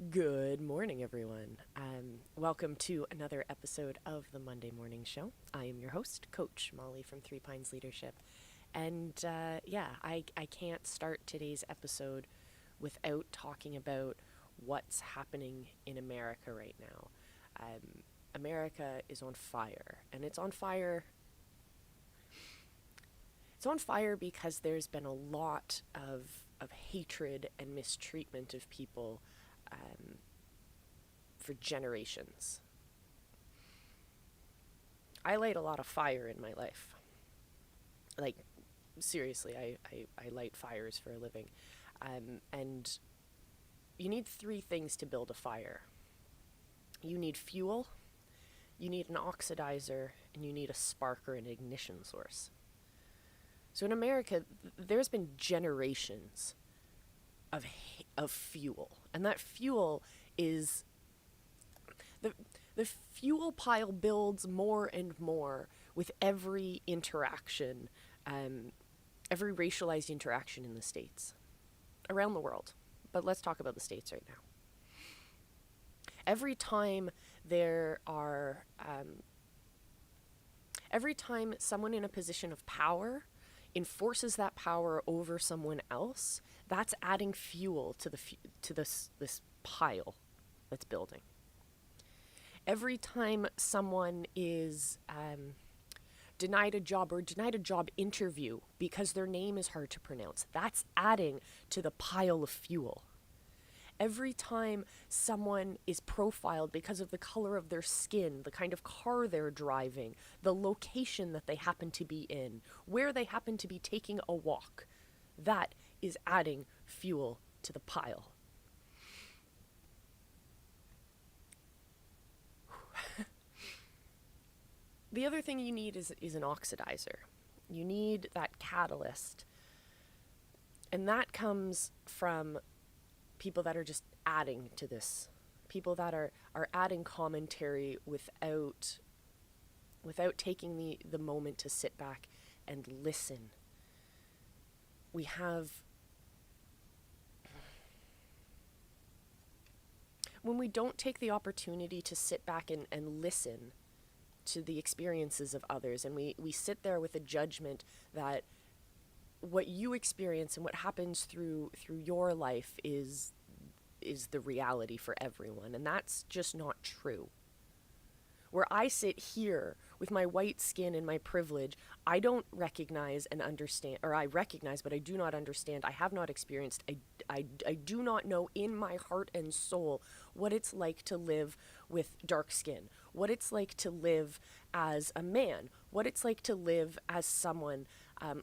Good morning, everyone. Welcome to another episode of the Monday Morning Show. I am your host, Coach Molly from Three Pines Leadership. And I can't start today's episode without talking about what's happening in America right now. America is on fire, and it's on fire. It's on fire because there's been a lot of hatred and mistreatment of people for generations. I light a lot of fire in my life. Like, seriously, I light fires for a living. And you need three things to build a fire. You need fuel, you need an oxidizer, and you need a spark or an ignition source. So in America, there's been generations of fuel, and that fuel is the fuel pile builds more and more with every interaction, every racialized interaction in the States, around the world. But let's talk about the States right now. Every time every time someone in a position of power enforces that power over someone else, that's adding fuel to this pile that's building. Every time someone is denied a job or denied a job interview because their name is hard to pronounce, that's adding to the pile of fuel. Every time someone is profiled because of the color of their skin, the kind of car they're driving, the location that they happen to be in, where they happen to be taking a walk, that is adding fuel to the pile. The other thing you need is an oxidizer. You need that catalyst. And that comes from people that are just adding to this. People that are adding commentary without taking the moment to sit back and listen. We have, when we don't take the opportunity to sit back and listen to the experiences of others, and we sit there with a judgment that what you experience and what happens through your life is the reality for everyone, and that's just not true. Where I sit here with my white skin and my privilege, I don't recognize and understand, or I recognize, but I do not understand. I have not experienced. I do not know in my heart and soul what it's like to live with dark skin, what it's like to live as a man, what it's like to live as someone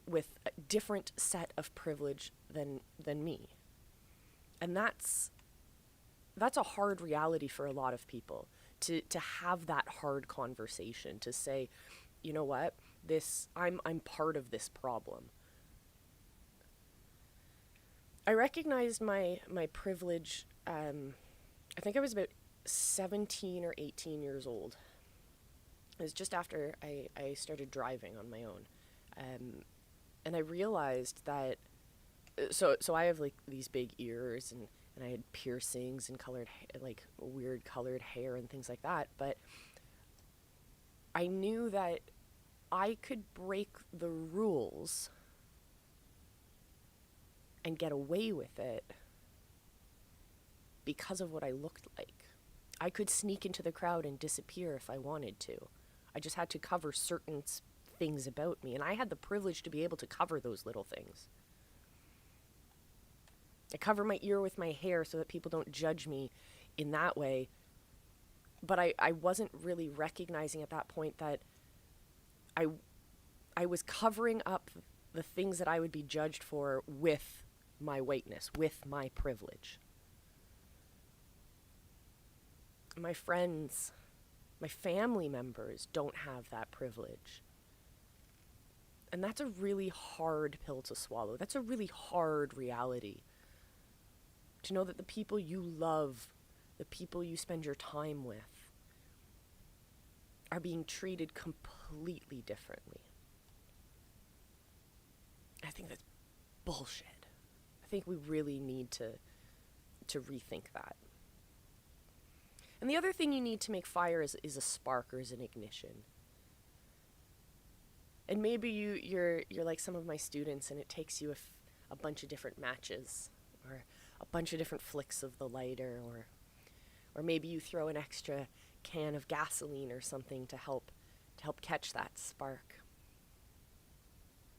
with a different set of privilege than me. And that's a hard reality for a lot of people, to have that hard conversation, to say, you know what, I'm part of this problem. I recognized my privilege, I think I was about 17 or 18 years old. It was just after I started driving on my own. And I realized that, so I have like these big ears, and I had piercings and like weird colored hair and things like that. But I knew that I could break the rules and get away with it because of what I looked like. I could sneak into the crowd and disappear if I wanted to. I just had to cover certain things about me, and I had the privilege to be able to cover those little things. I cover my ear with my hair so that people don't judge me in that way. But I wasn't really recognizing at that point that I was covering up the things that I would be judged for with my whiteness, with my privilege. My friends, my family members don't have that privilege. And that's a really hard pill to swallow. That's a really hard reality. To know that the people you love, the people you spend your time with, are being treated completely differently. I think that's bullshit. I think we really need to rethink that. And the other thing you need to make fire is a spark or is an ignition. And maybe you're like some of my students, and it takes you a bunch of different matches or a bunch of different flicks of the lighter, or maybe you throw an extra can of gasoline or something to help catch that spark.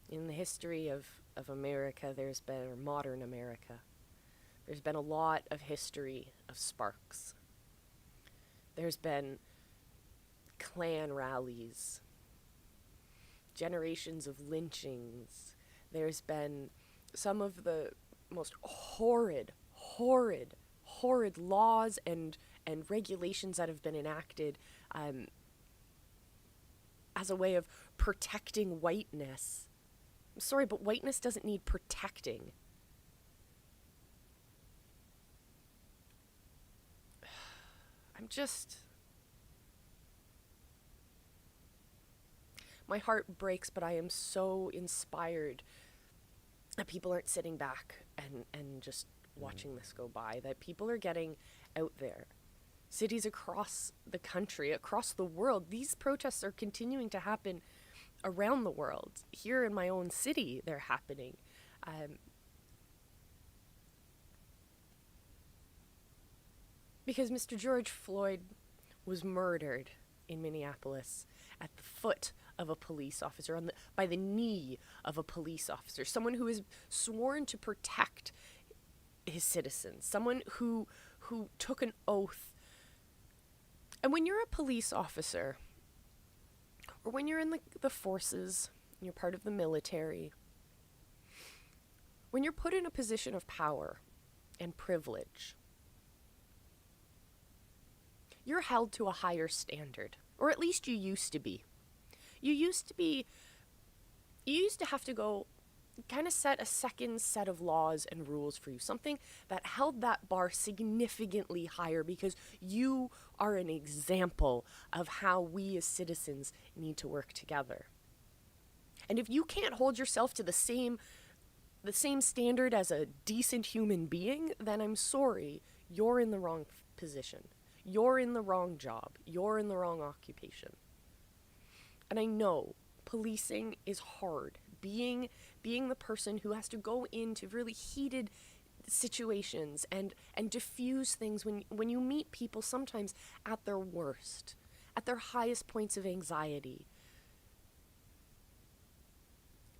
In the history of America, or modern America, there's been a lot of history of sparks. There's been Klan rallies, generations of lynchings. There's been some of the most horrid laws and regulations that have been enacted as a way of protecting whiteness. I'm sorry, but whiteness doesn't need protecting. My heart breaks, but I am so inspired that people aren't sitting back and just watching this go by, that people are getting out there. Cities across the country, across the world, these protests are continuing to happen around the world. Here in my own city, they're happening. Because Mr. George Floyd was murdered in Minneapolis at the foot of a police officer, by the knee of a police officer, someone who is sworn to protect his citizens, someone who took an oath. And when you're a police officer, or when you're in the forces, you're part of the military, when you're put in a position of power and privilege, you're held to a higher standard, or at least you used to be. You used to have to go kind of set a second set of laws and rules for you, something that held that bar significantly higher, because you are an example of how we as citizens need to work together. And if you can't hold yourself to the same standard as a decent human being, then I'm sorry, you're in the wrong position. You're in the wrong job. You're in the wrong occupation. And I know policing is hard. Being the person who has to go into really heated situations and diffuse things when you meet people sometimes at their worst, at their highest points of anxiety.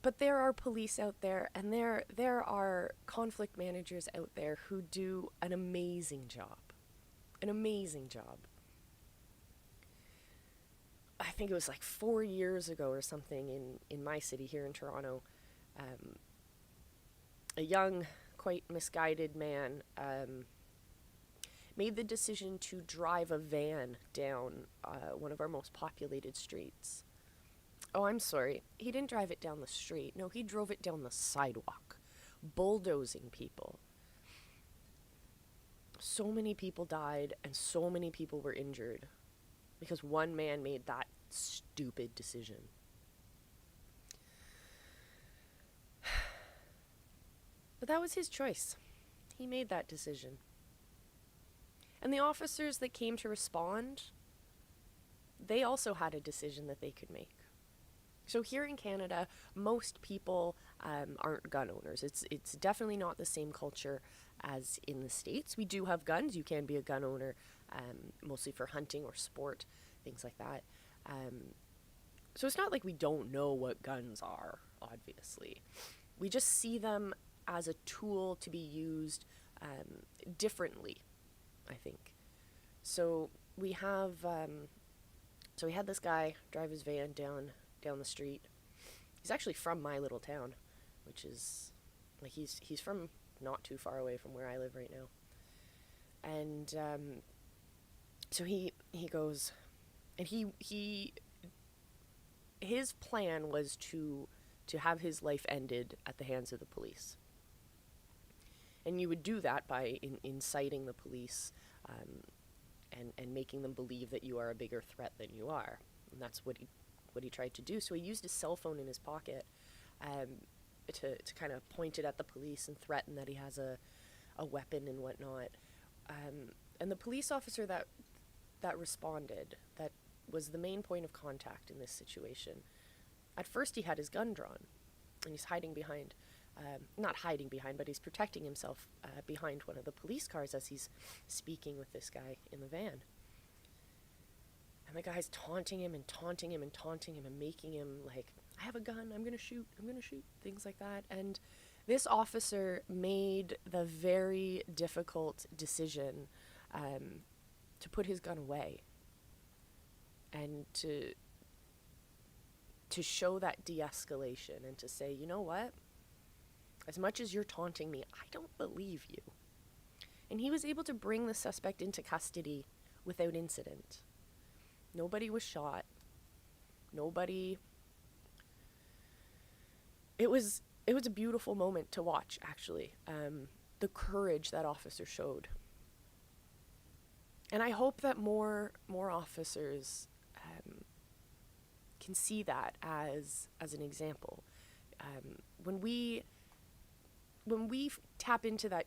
But there are police out there, and there are conflict managers out there who do an amazing job. An amazing job. I think it was like 4 years ago or something in my city here in Toronto, a young, quite misguided man made the decision to drive a van down one of our most populated streets. Oh, I'm sorry. He didn't drive it down the street. No, he drove it down the sidewalk, bulldozing people. So many people died and so many people were injured because one man made that stupid decision. But that was his choice. He made that decision. And the officers that came to respond, they also had a decision that they could make. So here in Canada, most people aren't gun owners. It's definitely not the same culture as in the States. We do have guns. You can be a gun owner, mostly for hunting or sport, things like that. So it's not like we don't know what guns are, obviously. We just see them as a tool to be used differently, I think. So we had this guy drive his van down the street. He's actually from my little town, which is like he's from not too far away from where I live right now. And so he goes, and his plan was to have his life ended at the hands of the police. And you would do that by inciting the police and making them believe that you are a bigger threat than you are. And that's what he tried to do. So he used his cell phone in his pocket to kind of point it at the police and threaten that he has a weapon and whatnot. And the police officer that that responded, that was the main point of contact in this situation, at first he had his gun drawn, and he's hiding behind, not hiding behind, but he's protecting himself behind one of the police cars as he's speaking with this guy in the van. And the guy's taunting him and taunting him and taunting him and making him like, I have a gun, I'm gonna shoot, things like that. And this officer made the very difficult decision to put his gun away and to show that de-escalation and to say, you know what? As much as you're taunting me, I don't believe you. And he was able to bring the suspect into custody without incident. Nobody was shot. Nobody... It was a beautiful moment to watch, actually. The courage that officer showed. And I hope that more officers can see that as an example. When we tap into that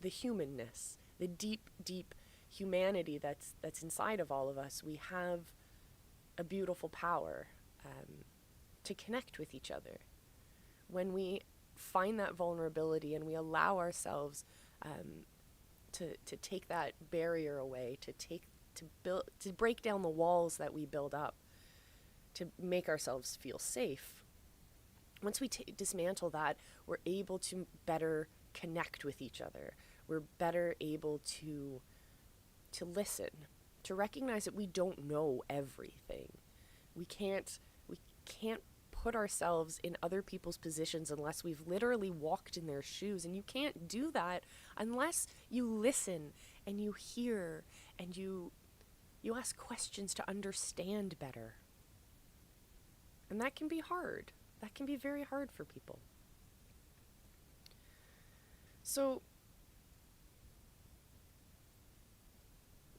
the humanness, the deep humanity that's inside of all of us, we have a beautiful power to connect with each other. When we find that vulnerability and we allow ourselves to take that barrier away, to break down the walls that we build up, to make ourselves feel safe. Once we dismantle that, we're able to better connect with each other. We're better able to listen, to recognize that we don't know everything. We can't put ourselves in other people's positions unless we've literally walked in their shoes, and you can't do that unless you listen and you hear and you ask questions to understand better. And that can be hard. That can be very hard for people. So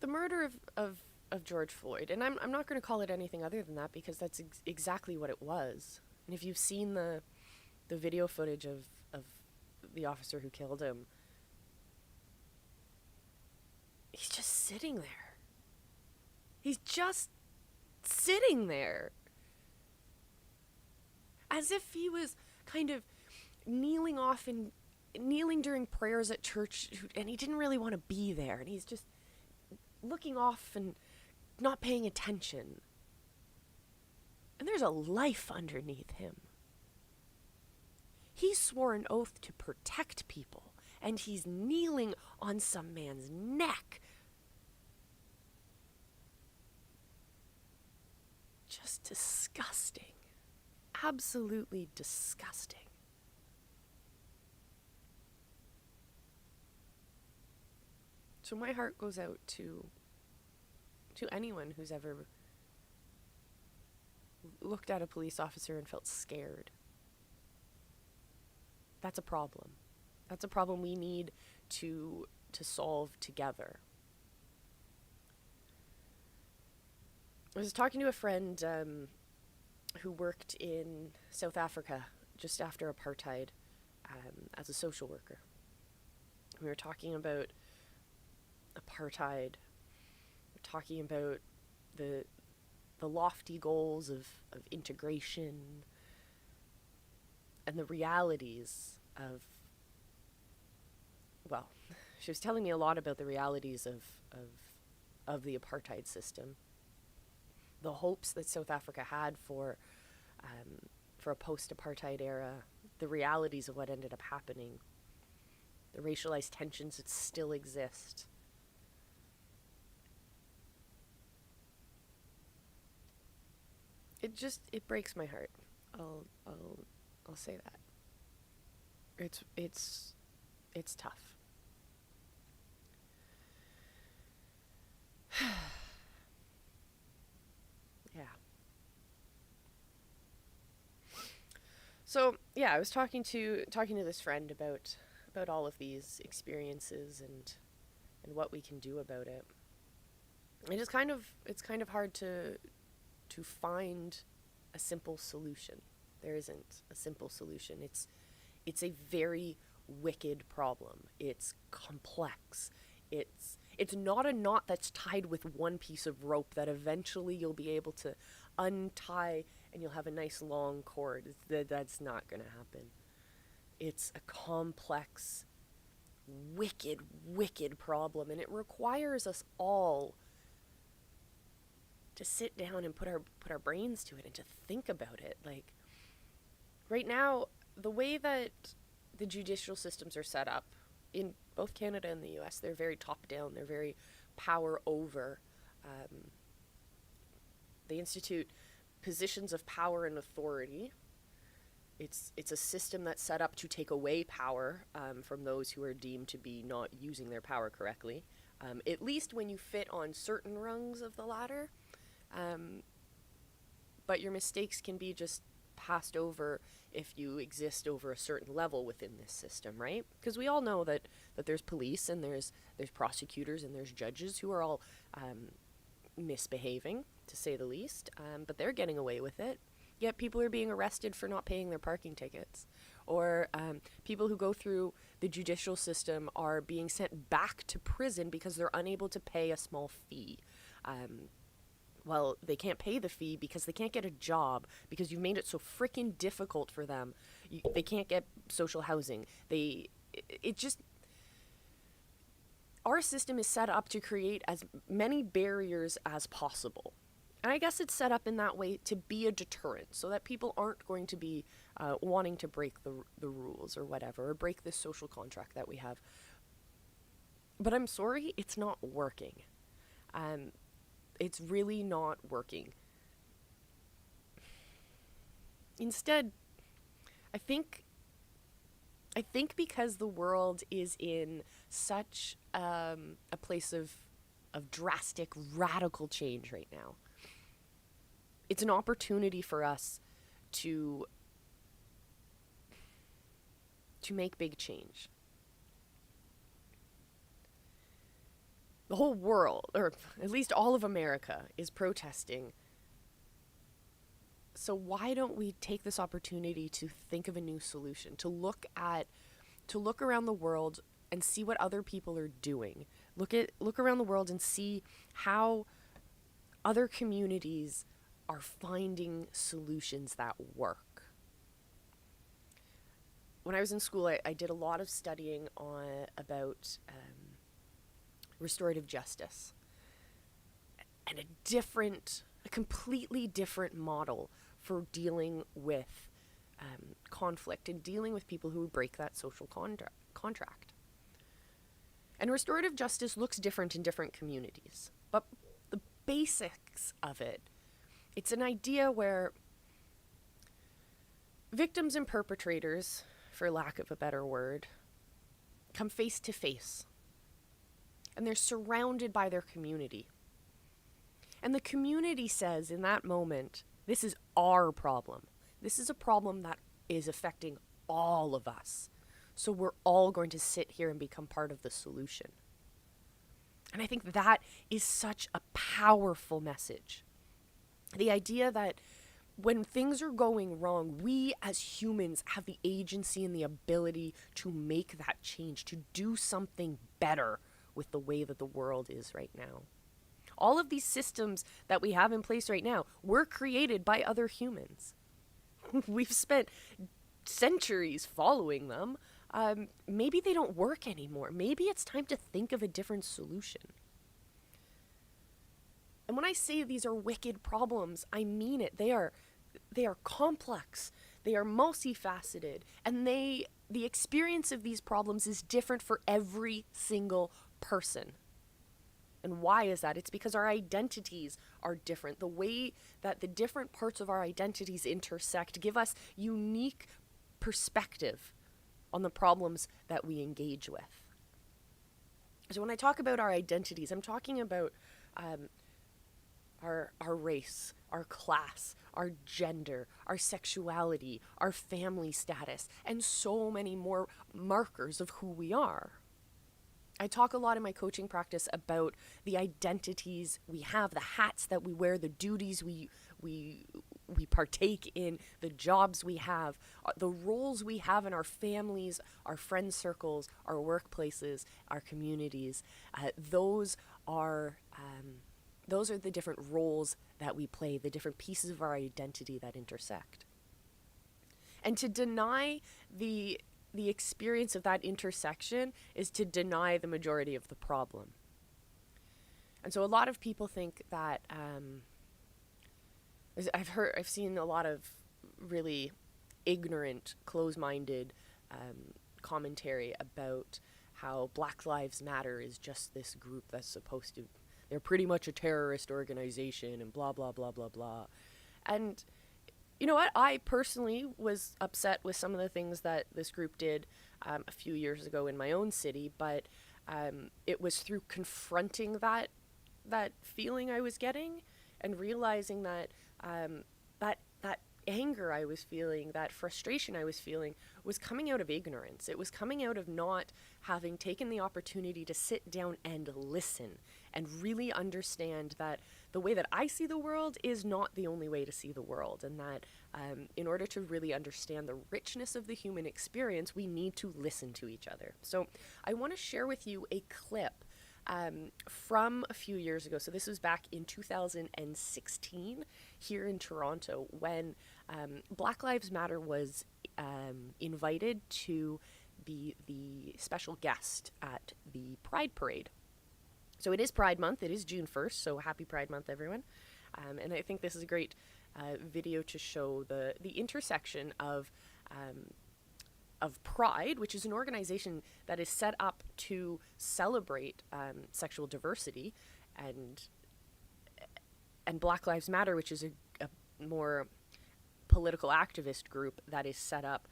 the murder of George Floyd, and I'm not going to call it anything other than that because that's exactly what it was. And if you've seen the video footage of the officer who killed him, he's just sitting there. He's just sitting there. As if he was kind of kneeling during prayers at church, and he didn't really want to be there, and he's just looking off and not paying attention. And there's a life underneath him. He swore an oath to protect people, and he's kneeling on some man's neck. Just disgusting. Absolutely disgusting. So my heart goes out to anyone who's ever looked at a police officer and felt scared. That's a problem. That's a problem we need to solve together. I was talking to a friend who worked in South Africa just after apartheid as a social worker. We were talking about apartheid. We're talking about the lofty goals of integration and the realities of, well, she was telling me a lot about the realities of the apartheid system, the hopes that South Africa had for a post-apartheid era, the realities of what ended up happening, the racialized tensions that still exist. It breaks my heart. I'll say that. It's tough. Yeah. So yeah, I was talking to this friend about all of these experiences and what we can do about it. And it's kind of hard to find a simple solution. There isn't a simple solution. It's a very wicked problem. It's complex. It's not a knot that's tied with one piece of rope that eventually you'll be able to untie and you'll have a nice long cord. That's not going to happen. It's a complex, wicked, wicked problem, and it requires us all to sit down and put our brains to it and to think about it. Like, right now, the way that the judicial systems are set up in both Canada and the US, they're very top down. They're very power over. They institute positions of power and authority. It's a system that's set up to take away power from those who are deemed to be not using their power correctly, at least when you fit on certain rungs of the ladder. But your mistakes can be just passed over if you exist over a certain level within this system, right? Because we all know that there's police and there's prosecutors and there's judges who are all misbehaving, to say the least, but they're getting away with it. Yet people are being arrested for not paying their parking tickets. Or people who go through the judicial system are being sent back to prison because they're unable to pay a small fee. Well, they can't pay the fee because they can't get a job because you've made it so freaking difficult for them. They can't get social housing. Our system is set up to create as many barriers as possible. And I guess it's set up in that way to be a deterrent so that people aren't going to be wanting to break the rules or whatever, or break this social contract that we have. But I'm sorry, it's not working. It's really not working. Instead, I think because the world is in such a place of drastic, radical change right now, it's an opportunity for us to make big change. The whole world, or at least all of America, is protesting. So why don't we take this opportunity to think of a new solution, to look around the world and see what other people are doing. Look around the world and see how other communities are finding solutions that work. When I was in school, I did a lot of studying about restorative justice, and a completely different model for dealing with conflict and dealing with people who break that social contract. And restorative justice looks different in different communities, but the basics of it's an idea where victims and perpetrators, for lack of a better word, come face to face. And they're surrounded by their community. And the community says in that moment, this is our problem. This is a problem that is affecting all of us. So we're all going to sit here and become part of the solution. And I think that is such a powerful message. The idea that when things are going wrong, we as humans have the agency and the ability to make that change, to do something better with the way that the world is right now. All of these systems that we have in place right now were created by other humans. We've spent centuries following them. Maybe they don't work anymore. Maybe it's time to think of a different solution. And when I say these are wicked problems, I mean it. They are complex. They are multifaceted. And the experience of these problems is different for every single person. And why is that? It's because our identities are different. The way that the different parts of our identities intersect give us unique perspective on the problems that we engage with. So when I talk about our identities, I'm talking about our race, our class, our gender, our sexuality, our family status, and so many more markers of who we are. I talk a lot in my coaching practice about the identities we have, the hats that we wear, the duties we we partake in, the jobs we have, the roles we have in our families, our friend circles, our workplaces, our communities. Those are the different roles that we play, the different pieces of our identity that intersect. And to deny the experience of that intersection is to deny the majority of the problem. And so a lot of people think that I've seen a lot of really ignorant, close-minded commentary about how Black Lives Matter is just this group that's supposed to, they're pretty much a terrorist organization and blah, blah, blah, blah, blah. And you know what? I personally was upset with some of the things that this group did a few years ago in my own city, but it was through confronting that feeling I was getting and realizing that that anger I was feeling, that frustration I was feeling, was coming out of ignorance. It was coming out of not having taken the opportunity to sit down and listen and really understand that the way that I see the world is not the only way to see the world, and that in order to really understand the richness of the human experience, we need to listen to each other. So I want to share with you a clip from a few years ago. So this was back in 2016 here in Toronto when Black Lives Matter was invited to be the special guest at the Pride Parade. So it is Pride Month. It is June 1st, so happy Pride Month, everyone. And I think this is a great video to show the intersection of Pride, which is an organization that is set up to celebrate sexual diversity, and Black Lives Matter, which is a more political activist group that is set up,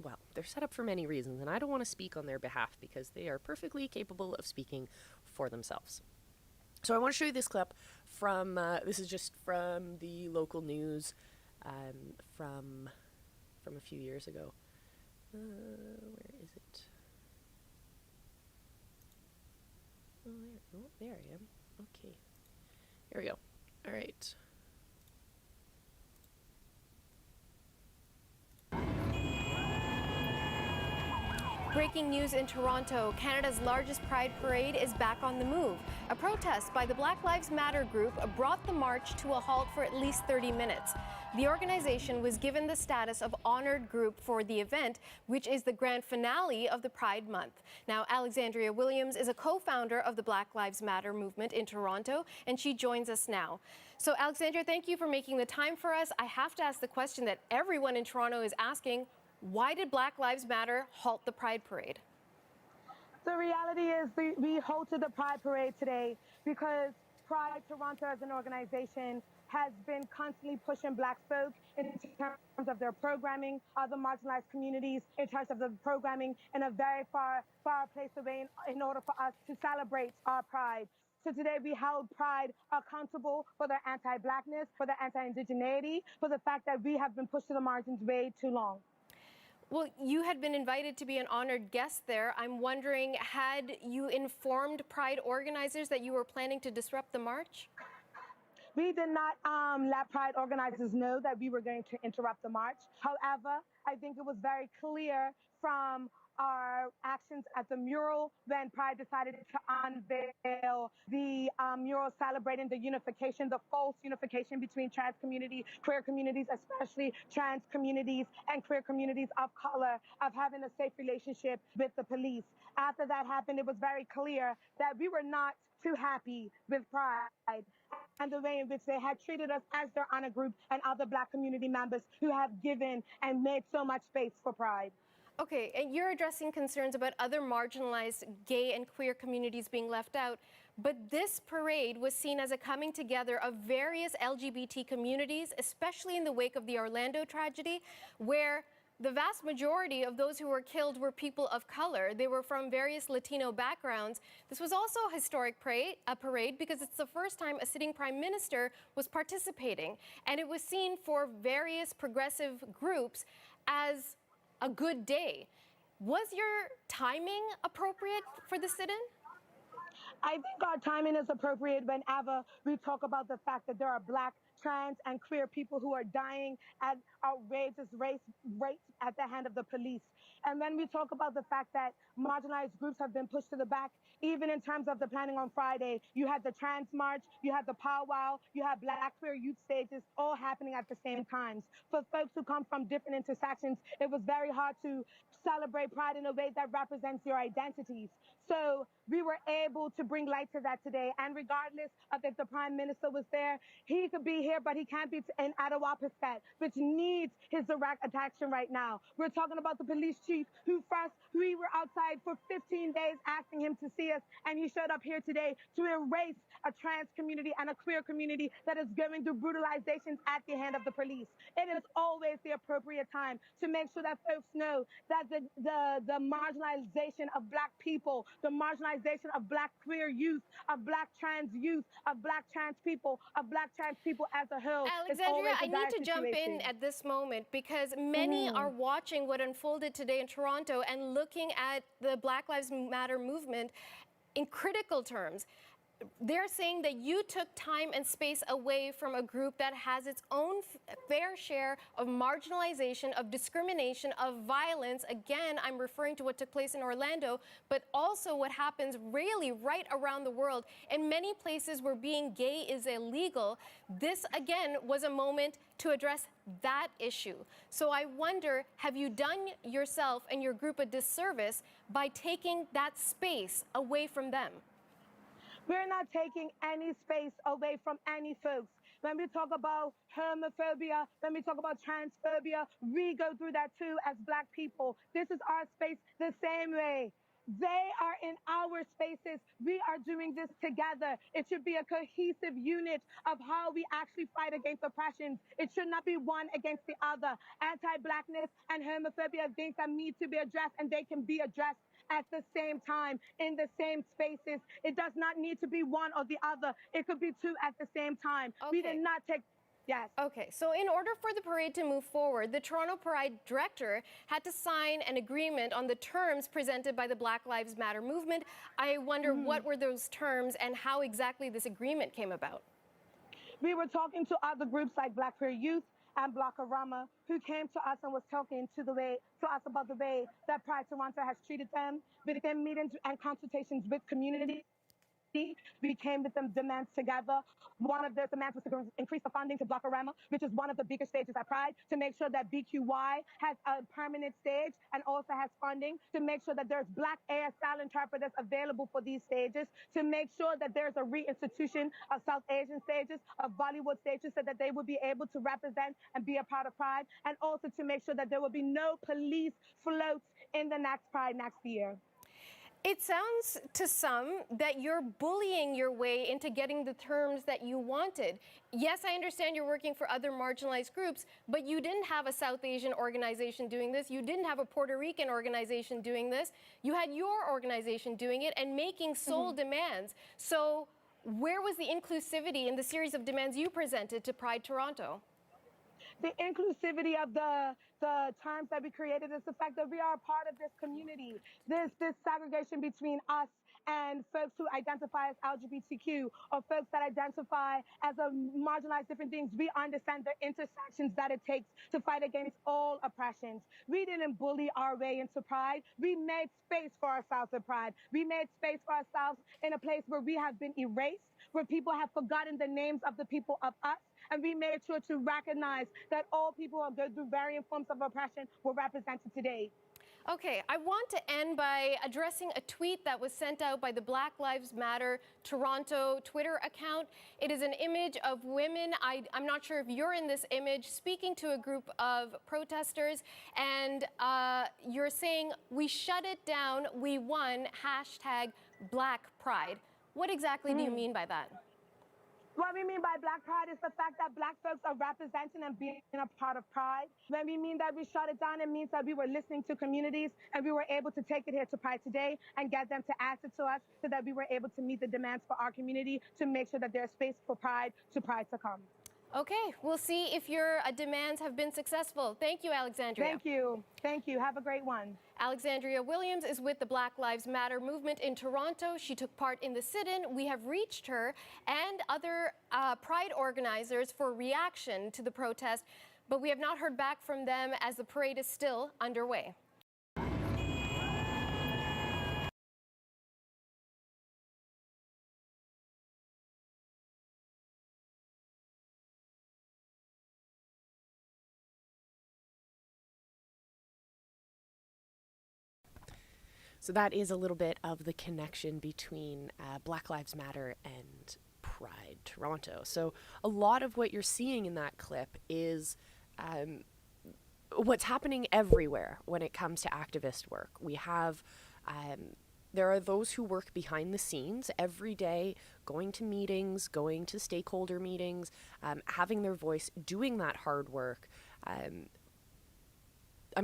well, they're set up for many reasons, and I don't want to speak on their behalf because they are perfectly capable of speaking for themselves. So I want to show you this clip from, this is just from the local news from a few years ago. Where is it? Oh, there I am. Okay. Here we go. All right. Breaking news in Toronto, Canada's largest Pride Parade is back on the move. A protest by the Black Lives Matter group brought the march to a halt for at least 30 minutes. The organization was given the status of honored group for the event, which is the grand finale of the Pride Month. Now, Alexandria Williams is a co-founder of the Black Lives Matter movement in Toronto, and she joins us now. So, Alexandria, thank you for making the time for us. I have to ask the question that everyone in Toronto is asking. Why did Black Lives Matter halt the Pride Parade? The reality is we halted the Pride Parade today because Pride Toronto as an organization has been constantly pushing Black folk in terms of their programming, other marginalized communities, in terms of the programming in a very far place away in order for us to celebrate our Pride. So today we held Pride accountable for their anti-Blackness, for their anti-indigeneity, for the fact that we have been pushed to the margins way too long. Well, you had been invited to be an honored guest there. I'm wondering, had you informed Pride organizers that you were planning to disrupt the march? We did not let Pride organizers know that we were going to interrupt the march. However, I think it was very clear from our actions at the mural when Pride decided to unveil the mural celebrating the unification, the false unification between trans community, queer communities, especially trans communities and queer communities of color, of having a safe relationship with the police. After that happened, it was very clear that we were not too happy with Pride and the way in which they had treated us as their honor group and other Black community members who have given and made so much space for Pride. Okay, and you're addressing concerns about other marginalized gay and queer communities being left out, but this parade was seen as a coming together of various LGBT communities, especially in the wake of the Orlando tragedy, where the vast majority of those who were killed were people of color. They were from various Latino backgrounds. This was also a historic parade because it's the first time a sitting prime minister was participating, and it was seen for various progressive groups as a good day. Was your timing appropriate for the sit-in? I think our timing is appropriate whenever we talk about the fact that there are Black, trans, and queer people who are dying at outrageous rates at the hand of the police. And when we talk about the fact that marginalized groups have been pushed to the back, even in terms of the planning on Friday, you had the trans march, you had the powwow, you had Black queer youth stages all happening at the same times. For folks who come from different intersections, it was very hard to celebrate Pride in a way that represents your identities. So we were able to bring light to that today. And regardless of if the Prime Minister was there, he could be here, but he can't be in Ottawa, which needs his direct attention right now. We're talking about the police chief who first, we were outside for 15 days asking him to see us, and he showed up here today to erase a trans community and a queer community that is going through brutalizations at the hand of the police. It is always the appropriate time to make sure that folks know that the marginalization of Black people, the marginalization of Black queer youth, of Black trans youth, of Black trans people, as a whole is Alexandria, always I a need dire to jump situation. in at this moment because many are watching what unfolded today in Toronto and looking at the Black Lives Matter movement in critical terms. They're saying that you took time and space away from a group that has its own fair share of marginalization, of discrimination, of violence. Again, I'm referring to what took place in Orlando, but also what happens really right around the world. In many places where being gay is illegal, this again was a moment to address that issue. So I wonder, have you done yourself and your group a disservice by taking that space away from them? We're not taking any space away from any folks. When we talk about homophobia, when we talk about transphobia, we go through that too as Black people. This is our space the same way. They are in our spaces. We are doing this together. It should be a cohesive unit of how we actually fight against oppressions. It should not be one against the other. Anti-Blackness and homophobia are things that need to be addressed, and they can be addressed at the same time, in the same spaces. It does not need to be one or the other. It could be two at the same time. Okay. We did not take... Yes. Okay, so in order for the parade to move forward, the Toronto Pride director had to sign an agreement on the terms presented by the Black Lives Matter movement. I wonder what were those terms and how exactly this agreement came about. We were talking to other groups like Black Queer Youth and Blockorama, who came to us and was talking to us about the way that Pride Toronto has treated them, within meetings and consultations with community. We came with them demands together. One of their demands was to increase the funding to Blockorama, which is one of the biggest stages at Pride, to make sure that BQY has a permanent stage and also has funding, to make sure that there's Black ASL interpreters available for these stages, to make sure that there's a reinstitution of South Asian stages, of Bollywood stages, so that they will be able to represent and be a part of Pride, and also to make sure that there will be no police floats in the next Pride next year. It sounds to some that you're bullying your way into getting the terms that you wanted. Yes, I understand you're working for other marginalized groups, but you didn't have a South Asian organization doing this. You didn't have a Puerto Rican organization doing this. You had your organization doing it and making sole demands. So where was the inclusivity in the series of demands you presented to Pride Toronto? The inclusivity of the terms that we created is the fact that we are a part of this community. This segregation between us and folks who identify as LGBTQ or folks that identify as a marginalized different things, we understand the intersections that it takes to fight against all oppressions. We didn't bully our way into Pride. We made space for ourselves in Pride. We made space for ourselves in a place where we have been erased, where people have forgotten the names of the people of us. And we made sure to recognize that all people who go through varying forms of oppression were represented today. Okay, I want to end by addressing a tweet that was sent out by the Black Lives Matter Toronto Twitter account. It is an image of women. I'm not sure if you're in this image, speaking to a group of protesters, and you're saying, "We shut it down, we won, #Black Pride." What exactly do you mean by that? What we mean by Black Pride is the fact that Black folks are representing and being a part of Pride. When we mean that we shut it down, it means that we were listening to communities and we were able to take it here to Pride today and get them to answer to us so that we were able to meet the demands for our community to make sure that there's space for Pride to come. Okay, we'll see if your demands have been successful. Thank you, Alexandria. Thank you. Thank you. Have a great one. Alexandria Williams is with the Black Lives Matter movement in Toronto. She took part in the sit-in. We have reached her and other Pride organizers for reaction to the protest, but we have not heard back from them as the parade is still underway. So that is a little bit of the connection between Black Lives Matter and Pride Toronto. So a lot of what you're seeing in that clip is what's happening everywhere when it comes to activist work. We have there are those who work behind the scenes every day, going to meetings, going to stakeholder meetings, having their voice, doing that hard work. I'm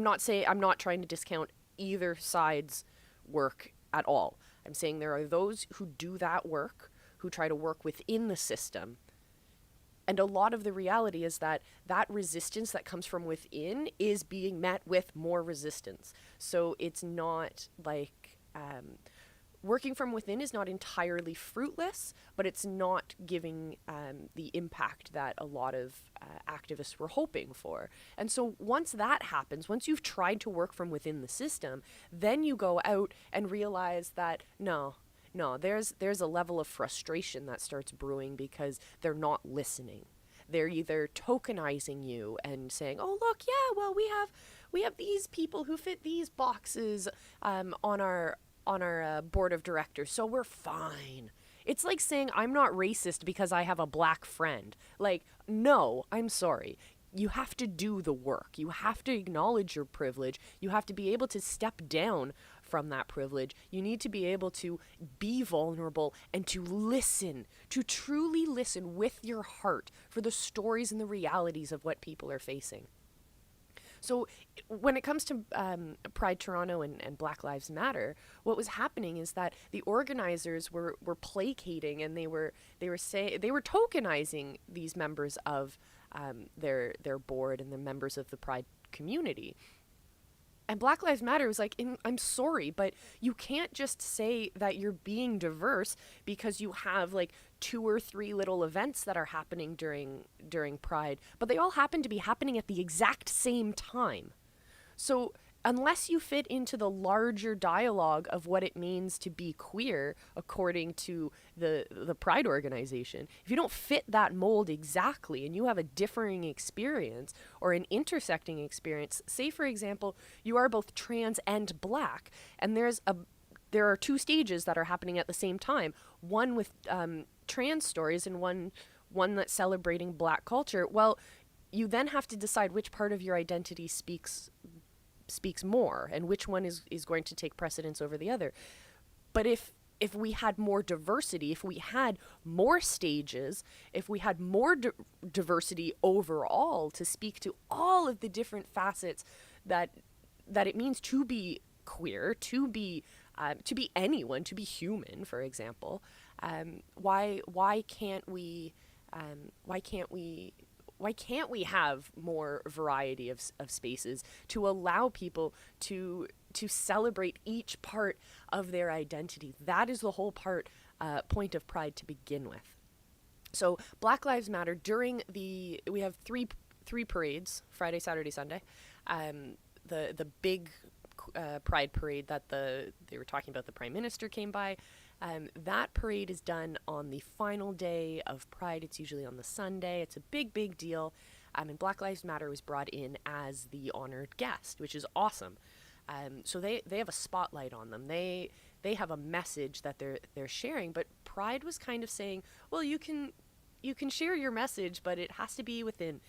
not trying to discount either side's work at all. I'm saying there are those who do that work, who try to work within the system. And a lot of the reality is that that resistance that comes from within is being met with more resistance. So it's not like working from within is not entirely fruitless, but it's not giving the impact that a lot of activists were hoping for. And so once that happens, once you've tried to work from within the system, then you go out and realize that no, there's a level of frustration that starts brewing because they're not listening. They're either tokenizing you and saying, "Oh, look, yeah, well, we have these people who fit these boxes on our board of directors, so we're fine." It's like saying I'm not racist because I have a black friend. Like, no, I'm sorry. You have to do the work. You have to acknowledge your privilege. You have to be able to step down from that privilege. You need to be able to be vulnerable and to listen, to truly listen with your heart for the stories and the realities of what people are facing. So when it comes to Pride Toronto and Black Lives Matter, what was happening is that the organizers were placating, and they were tokenizing these members of their board and the members of the Pride community. And Black Lives Matter was like, I'm sorry, but you can't just say that you're being diverse because you have like 2 or 3 little events that are happening during Pride, but they all happen to be happening at the exact same time. So unless you fit into the larger dialogue of what it means to be queer, according to the Pride organization, if you don't fit that mold exactly and you have a differing experience or an intersecting experience, say for example, you are both trans and black, and there are 2 stages that are happening at the same time, one with trans stories and one that's celebrating black culture, well, you then have to decide which part of your identity speaks more and which one is going to take precedence over the other. But if we had more diversity, if we had more stages, if we had more diversity overall to speak to all of the different facets that it means to be queer, to be anyone, to be human, for example, why can't we have more variety of spaces to allow people to celebrate each part of their identity? That is the whole point of Pride to begin with. So Black Lives Matter, we have three parades, Friday, Saturday, Sunday. The big Pride parade that they were talking about, the Prime Minister came by. That parade is done on the final day of Pride. It's usually on the Sunday. It's a big deal. And Black Lives Matter was brought in as the honored guest, which is awesome. So they have a spotlight on them. They have a message that they're sharing. But Pride was kind of saying, well, you can share your message, but it has to be within,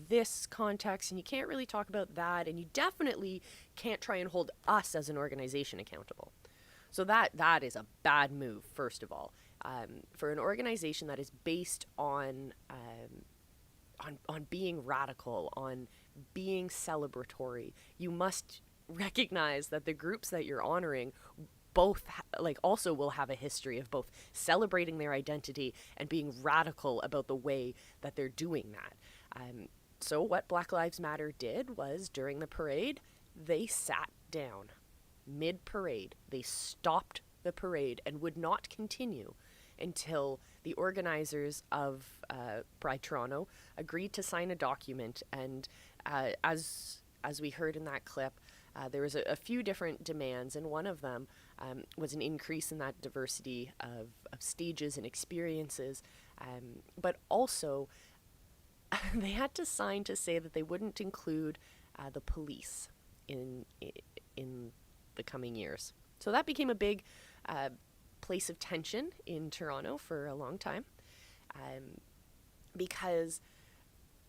this context, and you can't really talk about that, and you definitely can't try and hold us as an organization accountable. So that is a bad move, first of all, for an organization that is based on being radical, on being celebratory. You must recognize that the groups that you're honoring both also will have a history of both celebrating their identity and being radical about the way that they're doing that. So what Black Lives Matter did was, during the parade, they sat down mid-parade. They stopped the parade and would not continue until the organizers of Pride Toronto agreed to sign a document. And as we heard in that clip, there was a few different demands, and one of them was an increase in that diversity of stages and experiences, but also they had to sign to say that they wouldn't include the police in the coming years. So that became a big place of tension in Toronto for a long time, because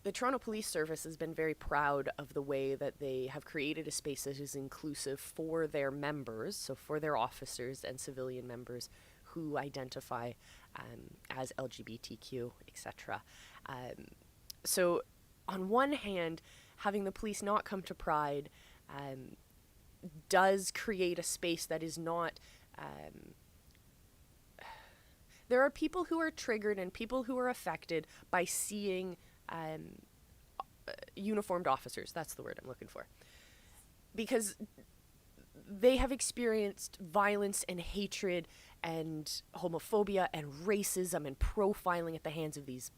the Toronto Police Service has been very proud of the way that they have created a space that is inclusive for their members, so for their officers and civilian members who identify as LGBTQ, etc. So on one hand, having the police not come to Pride does create a space that is not... there are people who are triggered and people who are affected by seeing uniformed officers. That's the word I'm looking for. Because they have experienced violence and hatred and homophobia and racism and profiling at the hands of these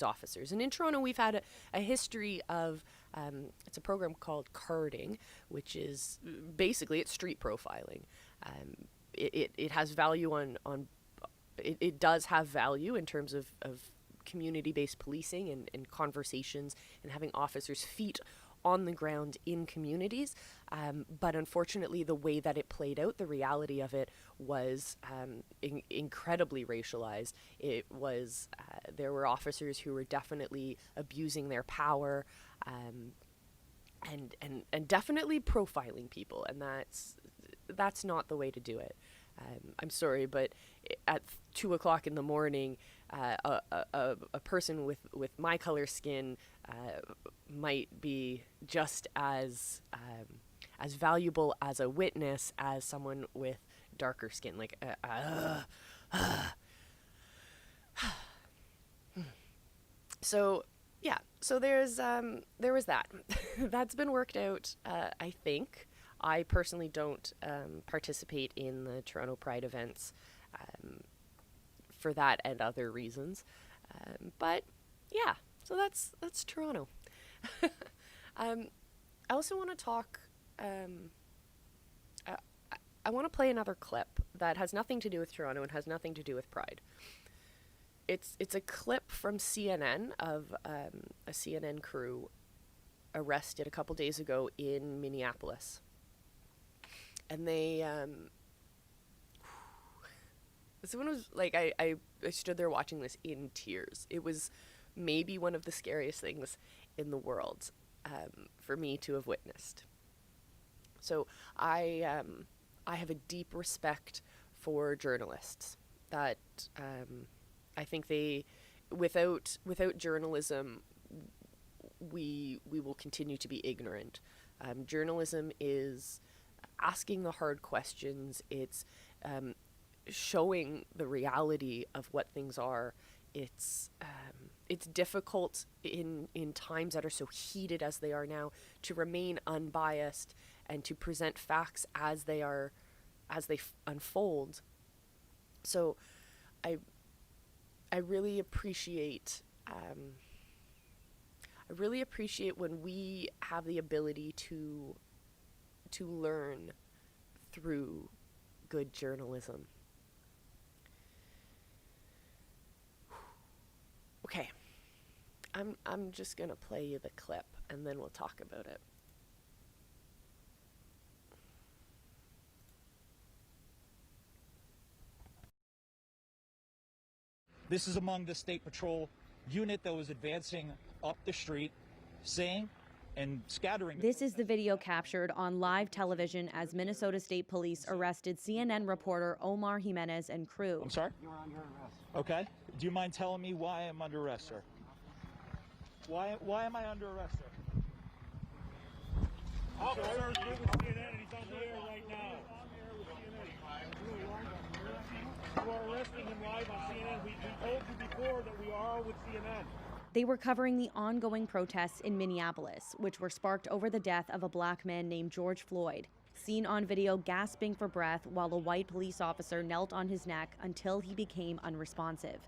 officers. And in Toronto, we've had a history of, it's a program called carding, which is basically, it's street profiling. It has value it does have value in terms of community-based policing and conversations and having officers' feet on the ground in communities. But unfortunately, the way that it played out, the reality of it was incredibly racialized. It was, there were officers who were definitely abusing their power and definitely profiling people. And that's not the way to do it. I'm sorry, but at 2 o'clock in the morning, a person with my color skin might be just as valuable as a witness as someone with darker skin. So yeah, so there was that. That's been worked out, I think. I personally don't participate in the Toronto Pride events for that and other reasons. But yeah, so that's Toronto. I also want to talk, I want to play another clip that has nothing to do with Toronto and has nothing to do with Pride. It's a clip from CNN of a CNN crew arrested a couple days ago in Minneapolis. And they, this one was like, I stood there watching this in tears. It was maybe one of the scariest things in the world for me to have witnessed. So I have a deep respect for journalists. That I think without journalism, we will continue to be ignorant. Journalism is asking the hard questions. It's showing the reality of what things are. It's difficult in times that are so heated as they are now to remain unbiased and to present facts as they unfold. So I really appreciate when we have the ability to learn through good journalism. Okay, I'm just gonna play you the clip and then we'll talk about it. This is among the State Patrol unit that was advancing up the street, saying and scattering. This is the video captured on live television as Minnesota State Police arrested CNN reporter Omar Jimenez and crew. I'm sorry? You're under arrest. Okay. Do you mind telling me why I'm under arrest, sir? Why am I under arrest, sir? Officer's with CNN and he's on the air right now. arresting him live on CNN. We told you before that we are with CNN. They were covering the ongoing protests in Minneapolis, which were sparked over the death of a black man named George Floyd, seen on video gasping for breath while a white police officer knelt on his neck until he became unresponsive.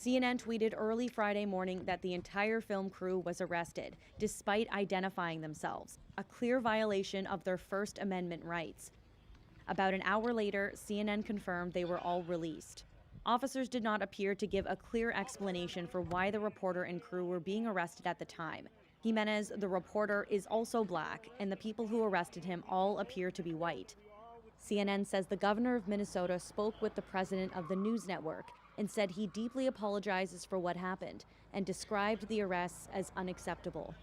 CNN tweeted early Friday morning that the entire film crew was arrested, despite identifying themselves, a clear violation of their First Amendment rights. About an hour later, CNN confirmed they were all released. Officers did not appear to give a clear explanation for why the reporter and crew were being arrested at the time. Jimenez, the reporter, is also black, and the people who arrested him all appear to be white. CNN says the governor of Minnesota spoke with the president of the news network and said he deeply apologizes for what happened and described the arrests as unacceptable.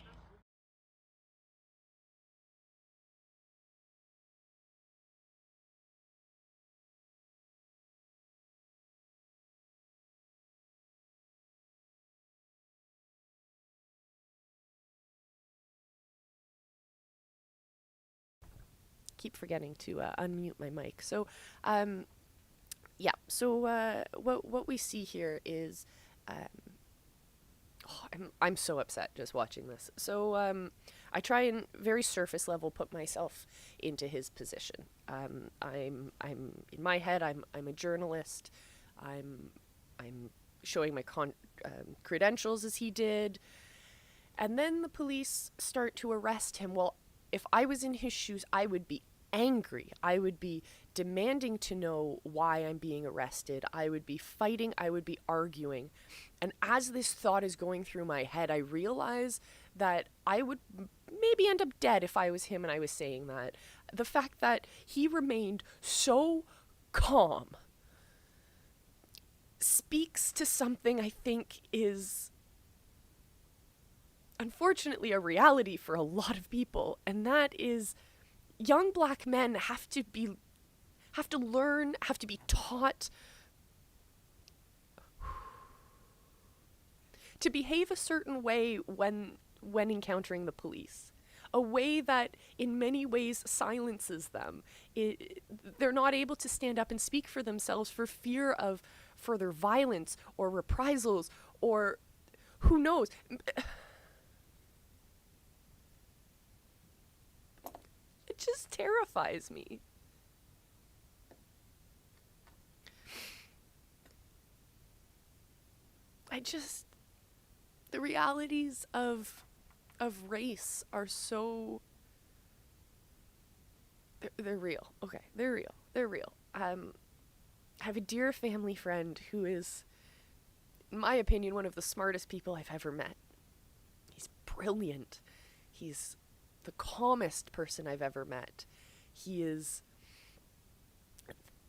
Keep forgetting to unmute my mic. So, what we see here is, I'm so upset just watching this. So, I try and very surface level put myself into his position. I'm in my head. I'm a journalist. I'm showing my credentials as he did, and then the police start to arrest him. Well, if I was in his shoes, I would be angry. I would be demanding to know why I'm being arrested. I would be fighting. I would be arguing. And as this thought is going through my head, I realize that I would maybe end up dead if I was him and I was saying that. The fact that he remained so calm speaks to something I think is unfortunately a reality for a lot of people, and that is young black men have to learn, have to be taught to behave a certain way when encountering the police. A way that in many ways silences them. They're not able to stand up and speak for themselves for fear of further violence or reprisals or who knows. It just terrifies me. The realities of race are so, they're real. Okay, they're real. They're real. I have a dear family friend who is, in my opinion, one of the smartest people I've ever met. He's brilliant. He's the calmest person I've ever met. He is,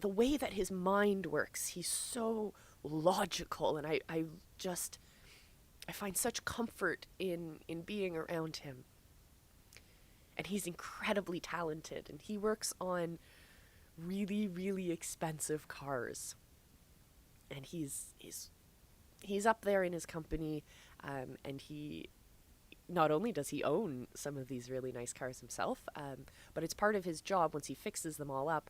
the way that his mind works, he's so logical, and I find such comfort in being around him. And he's incredibly talented, and he works on really, really expensive cars. And he's up there in his company, and he not only does he own some of these really nice cars himself, but it's part of his job once he fixes them all up.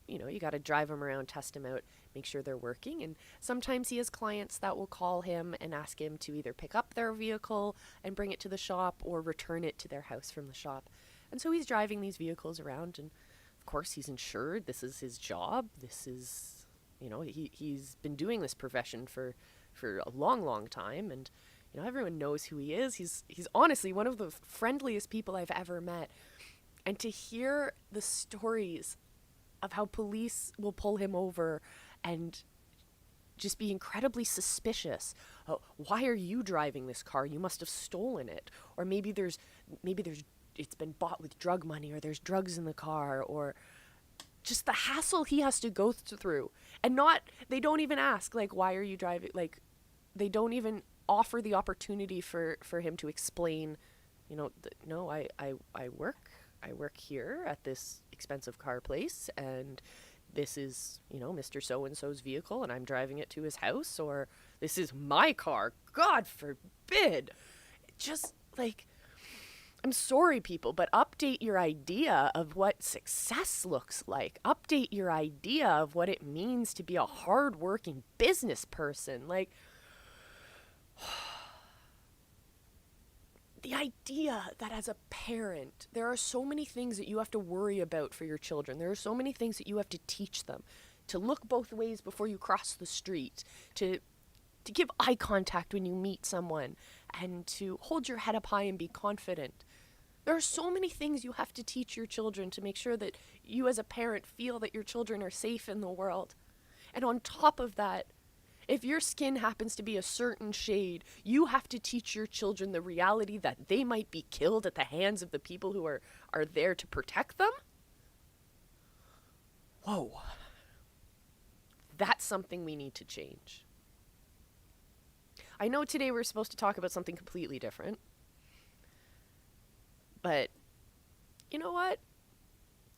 You got to drive them around, test them out, make sure they're working. And sometimes he has clients that will call him and ask him to either pick up their vehicle and bring it to the shop or return it to their house from the shop. And so he's driving these vehicles around, and of course he's insured. This is his job. This is, he's been doing this profession for a long, long time, and everyone knows who he is. He's honestly one of the friendliest people I've ever met. And to hear the stories of how police will pull him over and just be incredibly suspicious. Oh, why are you driving this car? You must have stolen it. Or maybe it's been bought with drug money, or there's drugs in the car, or just the hassle he has to go through. And they don't even ask, like, why are you driving? Like, they don't even offer the opportunity for him to explain, no, I work here at this expensive car place, and this is, Mr. So-and-so's vehicle, and I'm driving it to his house, or this is my car. God forbid. Just, like, I'm sorry, people, but update your idea of what success looks like. Update your idea of what it means to be a hardworking business person. Like, the idea that as a parent, there are so many things that you have to worry about for your children. There are so many things that you have to teach them. To look both ways before you cross the street. To give eye contact when you meet someone. And to hold your head up high and be confident. There are so many things you have to teach your children to make sure that you as a parent feel that your children are safe in the world. And on top of that, if your skin happens to be a certain shade, you have to teach your children the reality that they might be killed at the hands of the people who are there to protect them. Whoa. That's something we need to change. I know today we're supposed to talk about something completely different. But, you know what?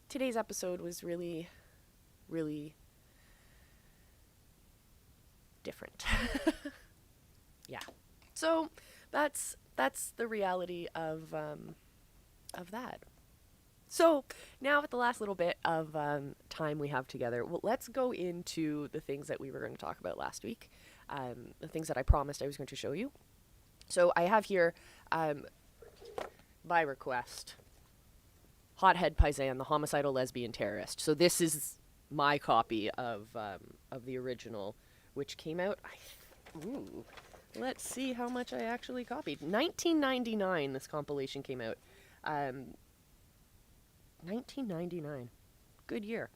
Today's episode was really, really different. Yeah. So that's the reality of that. So now with the last little bit of time we have together, well, let's go into the things that we were going to talk about last week. The things that I promised I was going to show you. So I have here, by request, Hothead Paisan, the homicidal lesbian terrorist. So this is my copy of the original, which came out. Let's see how much I actually copied. 1999. This compilation came out. 1999. Good year.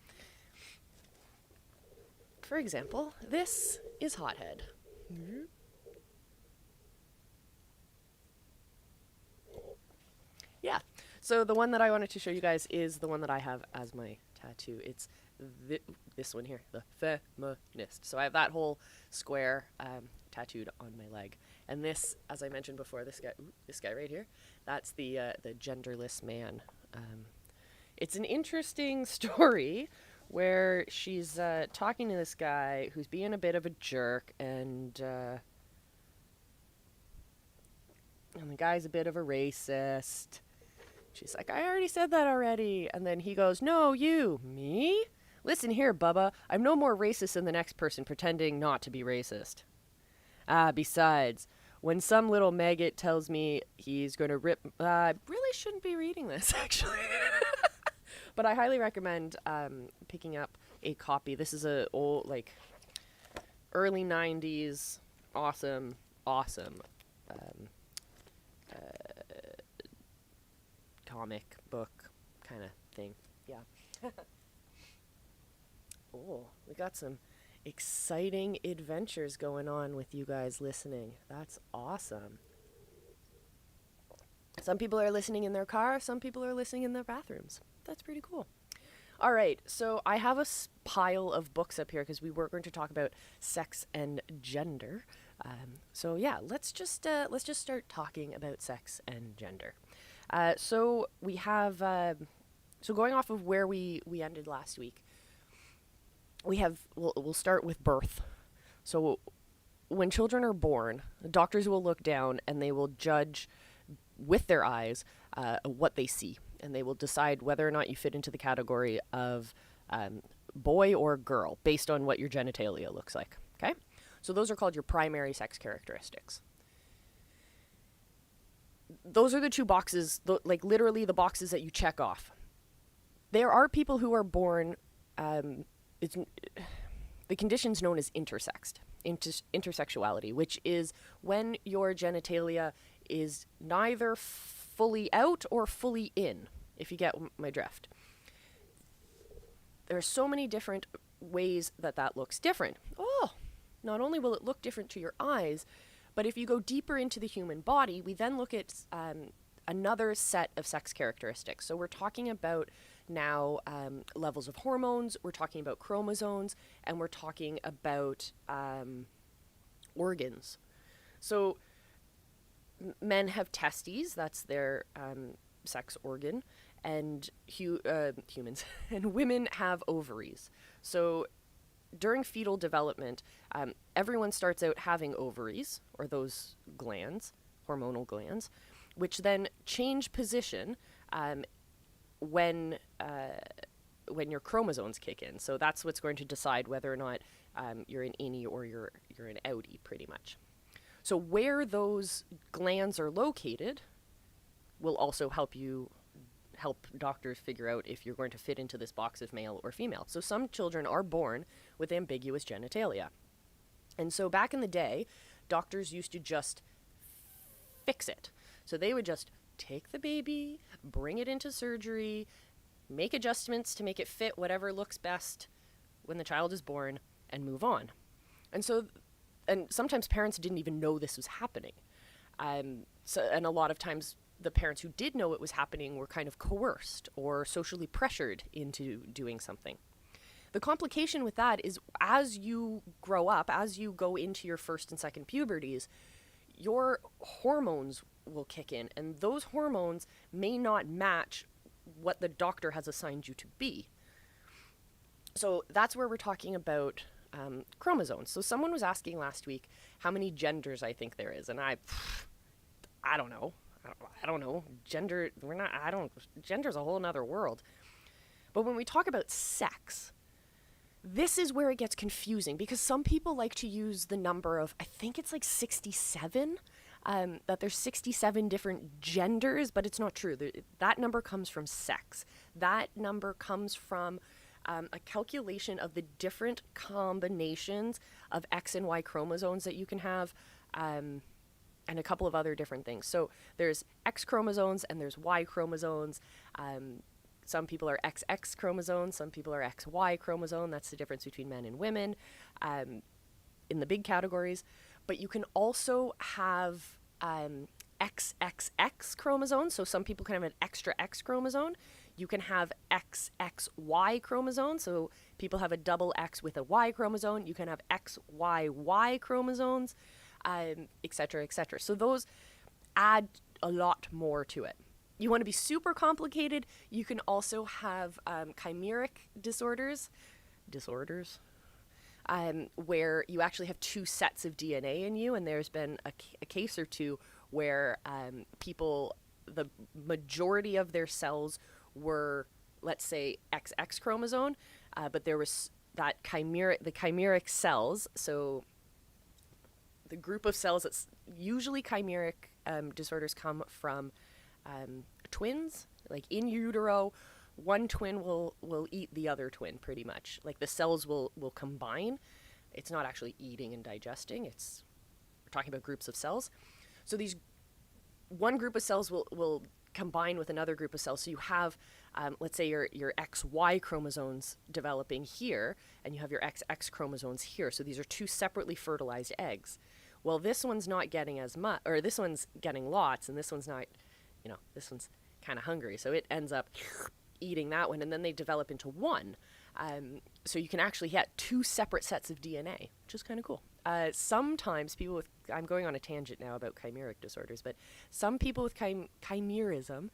For example, this is Hothead. Yeah. So the one that I wanted to show you guys is the one that I have as my tattoo. It's this one here, the feminist. So I have that whole square tattooed on my leg. And this, as I mentioned before, this guy right here, that's the genderless man. It's an interesting story where she's talking to this guy who's being a bit of a jerk, and the guy's a bit of a racist. She's like, I already said that already. And then he goes, no, you. Me? Listen here, Bubba. I'm no more racist than the next person pretending not to be racist. Besides, when some little maggot tells me he's going to rip... I really shouldn't be reading this, actually. But I highly recommend picking up a copy. This is a old, like, early 90s, awesome comic book kind of thing. Yeah. Oh, we got some exciting adventures going on with you guys listening. That's awesome. Some people are listening in their car, some people are listening in their bathrooms. That's pretty cool. All right, so I have a pile of books up here because we were going to talk about sex and gender. So yeah, let's just start talking about sex and gender. So we have so going off of where we ended last week, we'll start with birth. So when children are born, doctors will look down and they will judge with their eyes what they see, and they will decide whether or not you fit into the category of boy or girl based on what your genitalia looks like. Okay, so those are called your primary sex characteristics. Those are the two boxes, like literally the boxes that you check off. There are people who are born, the condition's known as intersexed, intersexuality, which is when your genitalia is neither fully out or fully in, if you get my drift. There are so many different ways that looks different. Oh, not only will it look different to your eyes, but if you go deeper into the human body, we then look at another set of sex characteristics. So we're talking about now levels of hormones, we're talking about chromosomes, and we're talking about organs. So men have testes, that's their sex organ, and humans and women have ovaries. So during fetal development, everyone starts out having ovaries, or those glands, hormonal glands, which then change position when your chromosomes kick in. So that's what's going to decide whether or not you're an innie or you're an outie, pretty much. So where those glands are located will also help doctors figure out if you're going to fit into this box of male or female. So some children are born with ambiguous genitalia. And so back in the day, doctors used to just fix it. So they would just take the baby, bring it into surgery, make adjustments to make it fit whatever looks best when the child is born, and move on. And sometimes parents didn't even know this was happening. And a lot of times the parents who did know it was happening were kind of coerced or socially pressured into doing something. The complication with that is as you grow up, as you go into your first and second puberties, your hormones will kick in, and those hormones may not match what the doctor has assigned you to be. So that's where we're talking about chromosomes. So someone was asking last week how many genders I think there is, and I don't know. I don't know. Gender's a whole nother world. But when we talk about sex, this is where it gets confusing, because some people like to use the number of, I think it's like 67, that there's 67 different genders, but it's not true. That number comes from sex. That number comes from a calculation of the different combinations of X and Y chromosomes that you can have, and a couple of other different things. So there's X chromosomes and there's Y chromosomes. Some people are XX chromosomes, some people are XY chromosome. That's the difference between men and women in the big categories. But you can also have XXX chromosomes. So some people can have an extra X chromosome. You can have XXY chromosome. So people have a double X with a Y chromosome. You can have XYY chromosomes, et cetera, et cetera. So those add a lot more to it. You want to be super complicated, you can also have chimeric disorders, where you actually have two sets of DNA in you, and there's been a case or two where the majority of their cells were, let's say, XX chromosome, but there was the chimeric cells, so the group of cells that's usually chimeric disorders come from twins. Like in utero, one twin will eat the other twin, pretty much. Like the cells will combine. It's not actually eating and digesting. We're talking about groups of cells. So one group of cells will combine with another group of cells. So you have, let's say your XY chromosomes developing here, and you have your XX chromosomes here. So these are two separately fertilized eggs. Well, this one's not getting as much, or this one's getting lots, and this one's not, this one's kind of hungry. So it ends up eating that one, and then they develop into one. So you can actually get two separate sets of DNA, which is kind of cool. Sometimes people with, I'm going on a tangent now about chimeric disorders, but some people with chimerism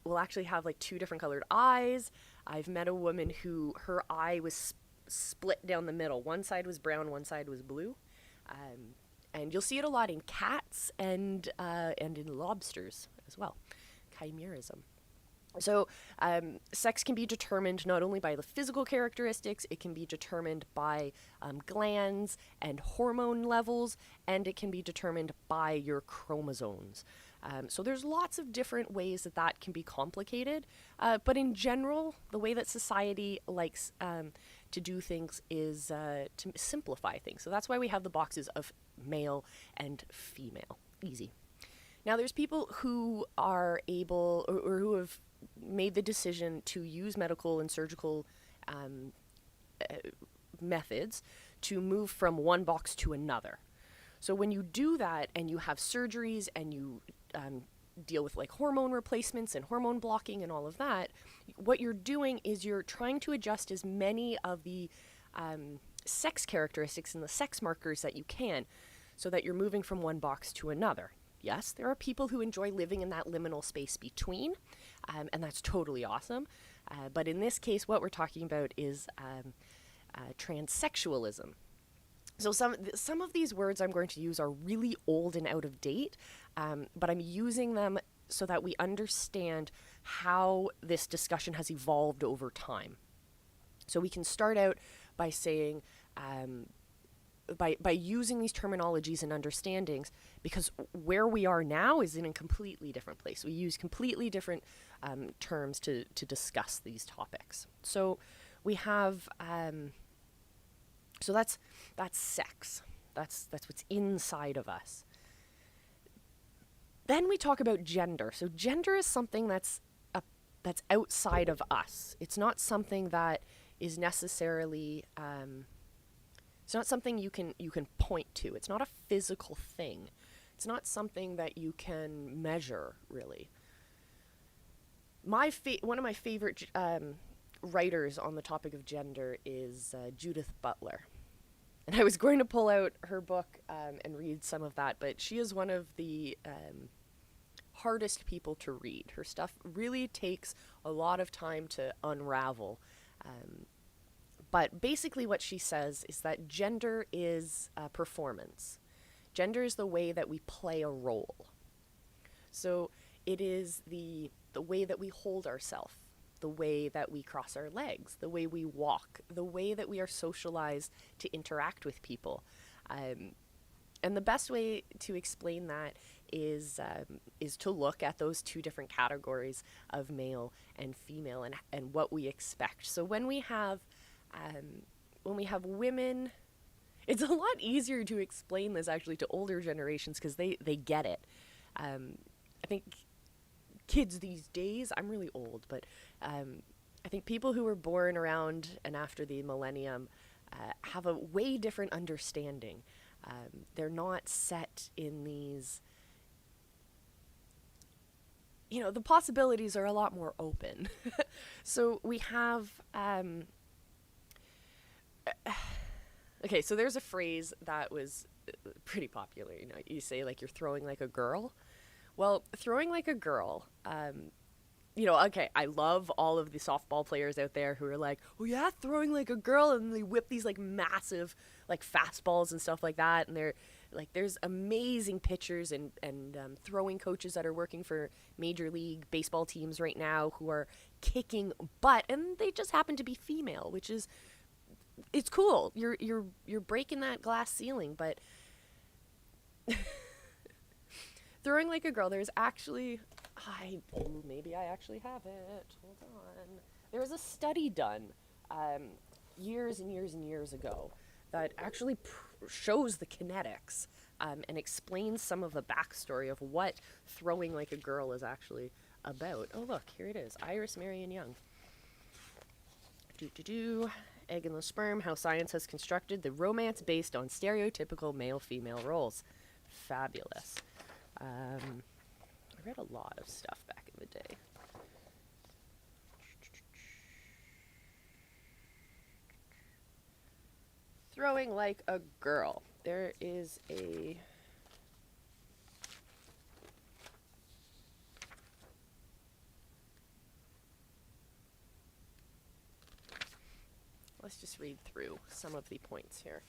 will actually have like two different colored eyes. I've met a woman who her eye was split down the middle. One side was brown, one side was blue. And you'll see it a lot in cats and in lobsters as well. Chimerism. So sex can be determined not only by the physical characteristics, it can be determined by glands and hormone levels, and it can be determined by your chromosomes. So there's lots of different ways that can be complicated, but in general, the way that society likes to do things is to simplify things. So that's why we have the boxes of male and female. Easy. Now there's people who are able, or who have made the decision to use medical and surgical methods to move from one box to another. So when you do that and you have surgeries and you deal with like hormone replacements and hormone blocking and all of that, what you're doing is you're trying to adjust as many of the sex characteristics and the sex markers that you can, so that you're moving from one box to another. Yes, there are people who enjoy living in that liminal space between, and that's totally awesome. But in this case, what we're talking about is transsexualism. So some of these words I'm going to use are really old and out of date, but I'm using them so that we understand how this discussion has evolved over time. So we can start out by saying, by using these terminologies and understandings, because where we are now is in a completely different place. We use completely different terms to discuss these topics. So we have, so that's sex. That's what's inside of us. Then we talk about gender. So gender is something that's outside of us. It's not something that is necessarily, it's not something you can point to. It's not a physical thing. It's not something that you can measure, really. One of my favorite writers on the topic of gender is Judith Butler. And I was going to pull out her book and read some of that, but she is one of the hardest people to read. Her stuff really takes a lot of time to unravel. But basically what she says is that gender is performance. Gender is the way that we play a role. So it is the way that we hold ourselves, the way that we cross our legs, the way we walk, the way that we are socialized to interact with people. And the best way to explain that is to look at those two different categories of male and female and what we expect. So when we have women, it's a lot easier to explain this actually to older generations because they get it. I think kids these days, I'm really old, but I think people who were born around and after the millennium have a way different understanding. They're not set in these, the possibilities are a lot more open. So we have, okay, so there's a phrase that was pretty popular. You say like you're throwing like a girl. Well, throwing like a girl, okay, I love all of the softball players out there who are like, oh yeah, throwing like a girl, and they whip these like massive like fastballs and stuff like that, and they're like, there's amazing pitchers and throwing coaches that are working for major league baseball teams right now who are kicking butt, and they just happen to be female, which is, it's cool. You're breaking that glass ceiling, but throwing like a girl, there's actually, maybe I actually have it. Hold on. There was a study done years and years and years ago that actually shows the kinetics and explains some of the backstory of what throwing like a girl is actually about. Oh, look, here it is. Iris Marion Young. Egg and the sperm, how science has constructed the romance based on stereotypical male-female roles. Fabulous. I read a lot of stuff back in the day. Throwing like a girl. There is a... Let's just read through some of the points here.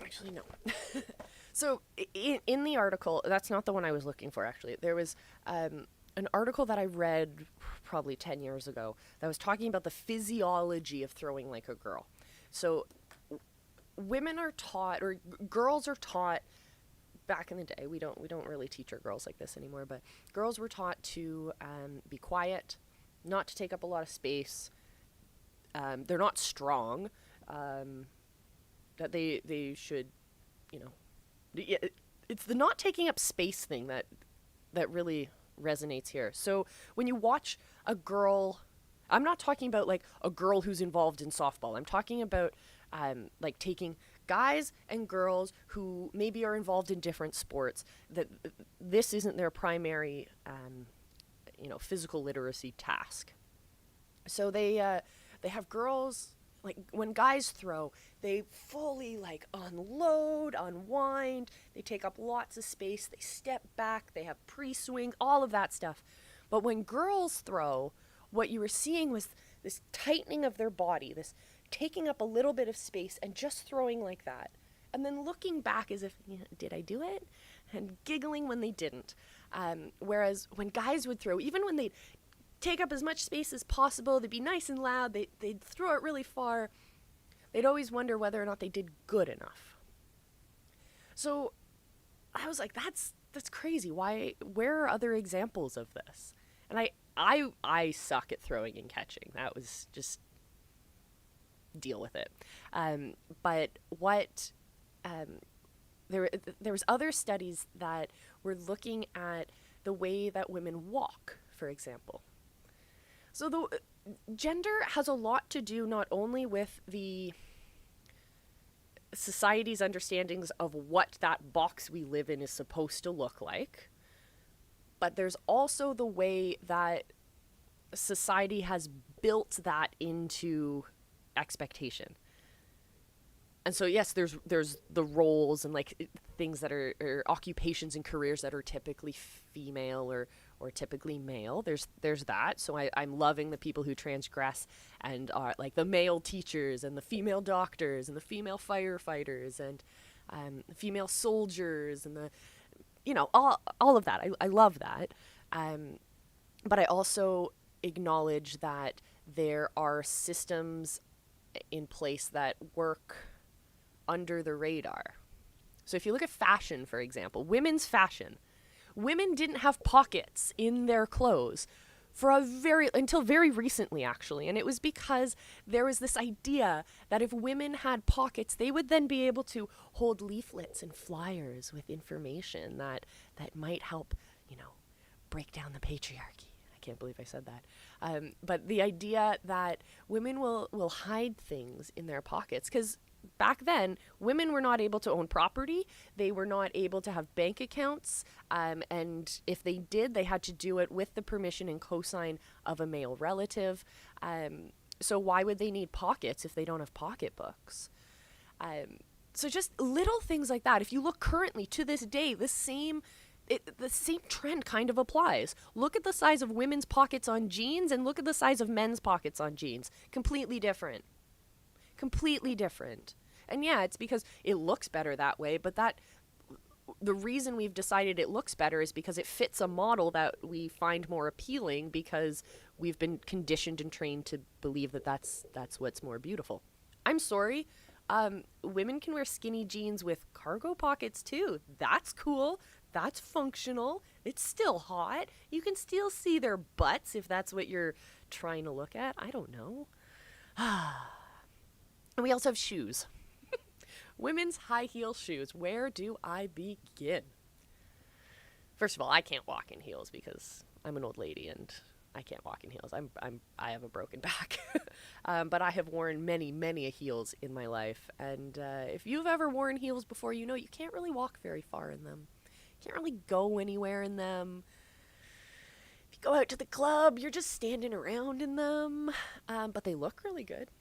Actually, no. So in the article, that's not the one I was looking for, actually. There was an article that I read probably 10 years ago that was talking about the physiology of throwing like a girl. So women are taught, or girls are taught, back in the day, we don't really teach our girls like this anymore, but girls were taught to be quiet, not to take up a lot of space. They're not strong. That they should, it's the not taking up space thing that really resonates here. So when you watch a girl, I'm not talking about like a girl who's involved in softball. I'm talking about like taking guys and girls who maybe are involved in different sports, that this isn't their primary, physical literacy task. So they have girls, like when guys throw, they fully like unload, unwind, they take up lots of space, they step back, they have pre-swing, all of that stuff. But when girls throw, what you were seeing was this tightening of their body, this taking up a little bit of space and just throwing like that. and then looking back as if, did I do it? And giggling when they didn't. Whereas when guys would throw, even when they'd take up as much space as possible, they'd be nice and loud, they'd throw it really far, they'd always wonder whether or not they did good enough. So I was like, that's crazy. Where are other examples of this? And I suck at throwing and catching. That was just, deal with it. But what, there was other studies that were looking at the way that women walk, for example. So the gender has a lot to do not only with the society's understandings of what that box we live in is supposed to look like, but there's also the way that society has built that into expectation. And so yes, there's the roles and like things that are occupations and careers that are typically female or typically male. There's that. So I'm loving the people who transgress and are like the male teachers and the female doctors and the female firefighters and female soldiers and the, all of that. I love that. But I also acknowledge that there are systems in place that work under the radar. So if you look at fashion, for example, women's fashion, women didn't have pockets in their clothes until very recently, actually. And it was because there was this idea that if women had pockets, they would then be able to hold leaflets and flyers with information that might help, break down the patriarchy. I can't believe I said that. But the idea that women will hide things in their pockets, because back then, women were not able to own property. They were not able to have bank accounts. And if they did, they had to do it with the permission and cosign of a male relative. So why would they need pockets if they don't have pocketbooks? So just little things like that. If you look currently to this day, the same trend kind of applies. Look at the size of women's pockets on jeans and look at the size of men's pockets on jeans. Completely different. And yeah, it's because it looks better that way, but the reason we've decided it looks better is because it fits a model that we find more appealing because we've been conditioned and trained to believe that that's what's more beautiful. I'm sorry. Women can wear skinny jeans with cargo pockets too. That's cool. That's functional. It's still hot. You can still see their butts if that's what you're trying to look at. I don't know. And we also have shoes. Women's high heel shoes. Where do I begin? First of all, I can't walk in heels because I'm an old lady and I can't walk in heels. I have a broken back. But I have worn many heels in my life. And if you've ever worn heels before, you can't really walk very far in them. You can't really go anywhere in them. If you go out to the club, you're just standing around in them. But they look really good.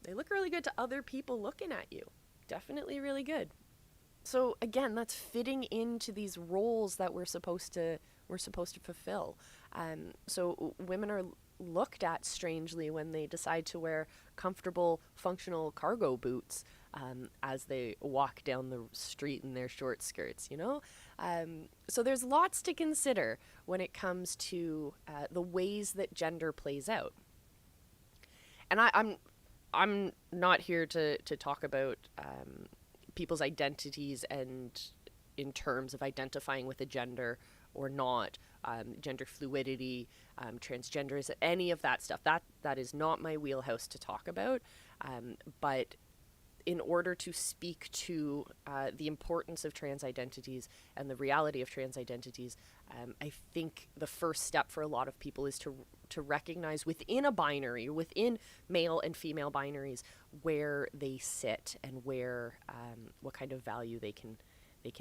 They look really good to other people looking at you. Definitely really good. So again, that's fitting into these roles that we're supposed to fulfill. So women are looked at strangely when they decide to wear comfortable, functional cargo boots as they walk down the street in their short skirts, So there's lots to consider when it comes to the ways that gender plays out. And I'm not here to talk about people's identities and in terms of identifying with a gender or not, gender fluidity, transgenderism, any of that stuff. That is not my wheelhouse to talk about. But in order to speak to the importance of trans identities and the reality of trans identities, I think the first step for a lot of people is to recognize within a binary, within male and female binaries, where they sit and where what kind of value they can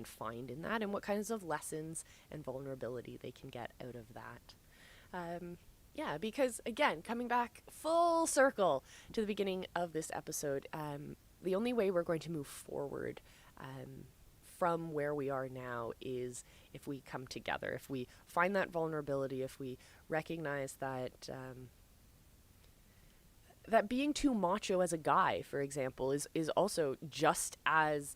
find in that, and what kinds of lessons and vulnerability they can get out of that. Yeah, because again, coming back full circle to the beginning of this episode, the only way we're going to move forward from where we are now is if we come together, if we find that vulnerability, if we recognize that that being too macho as a guy, for example, is also just as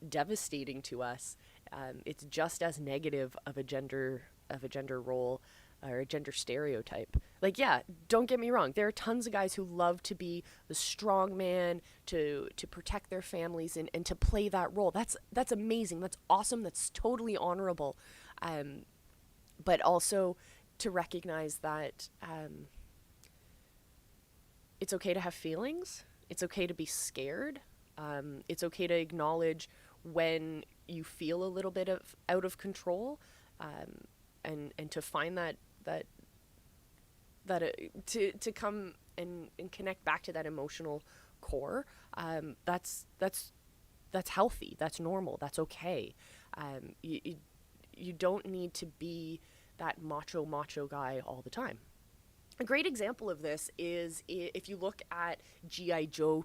devastating to us, it's just as negative of a gender role or a gender stereotype. Like, yeah, don't get me wrong. There are tons of guys who love to be the strong man, to protect their families and to play that role. That's amazing. That's awesome. That's totally honorable. But also to recognize that it's okay to have feelings. It's okay to be scared. It's okay to acknowledge when you feel a little bit of out of control, and to find to come and connect back to that emotional core. That's healthy. That's normal. That's okay. You don't need to be that macho guy all the time. A great example of this is if you look at G.I. Joe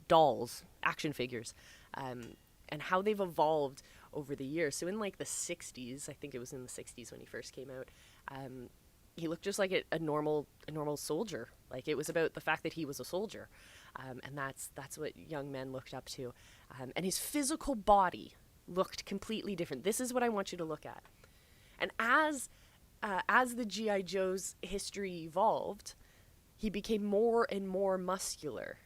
dolls, action figures, and how they've evolved over the years. So in like the 60s, I think it was in the 60s when he first came out, he looked just like a normal soldier. Like, it was about the fact that he was a soldier, and that's what young men looked up to. And his physical body looked completely different. This is what I want you to look at. And as the G.I. Joe's history evolved, he became more and more muscular.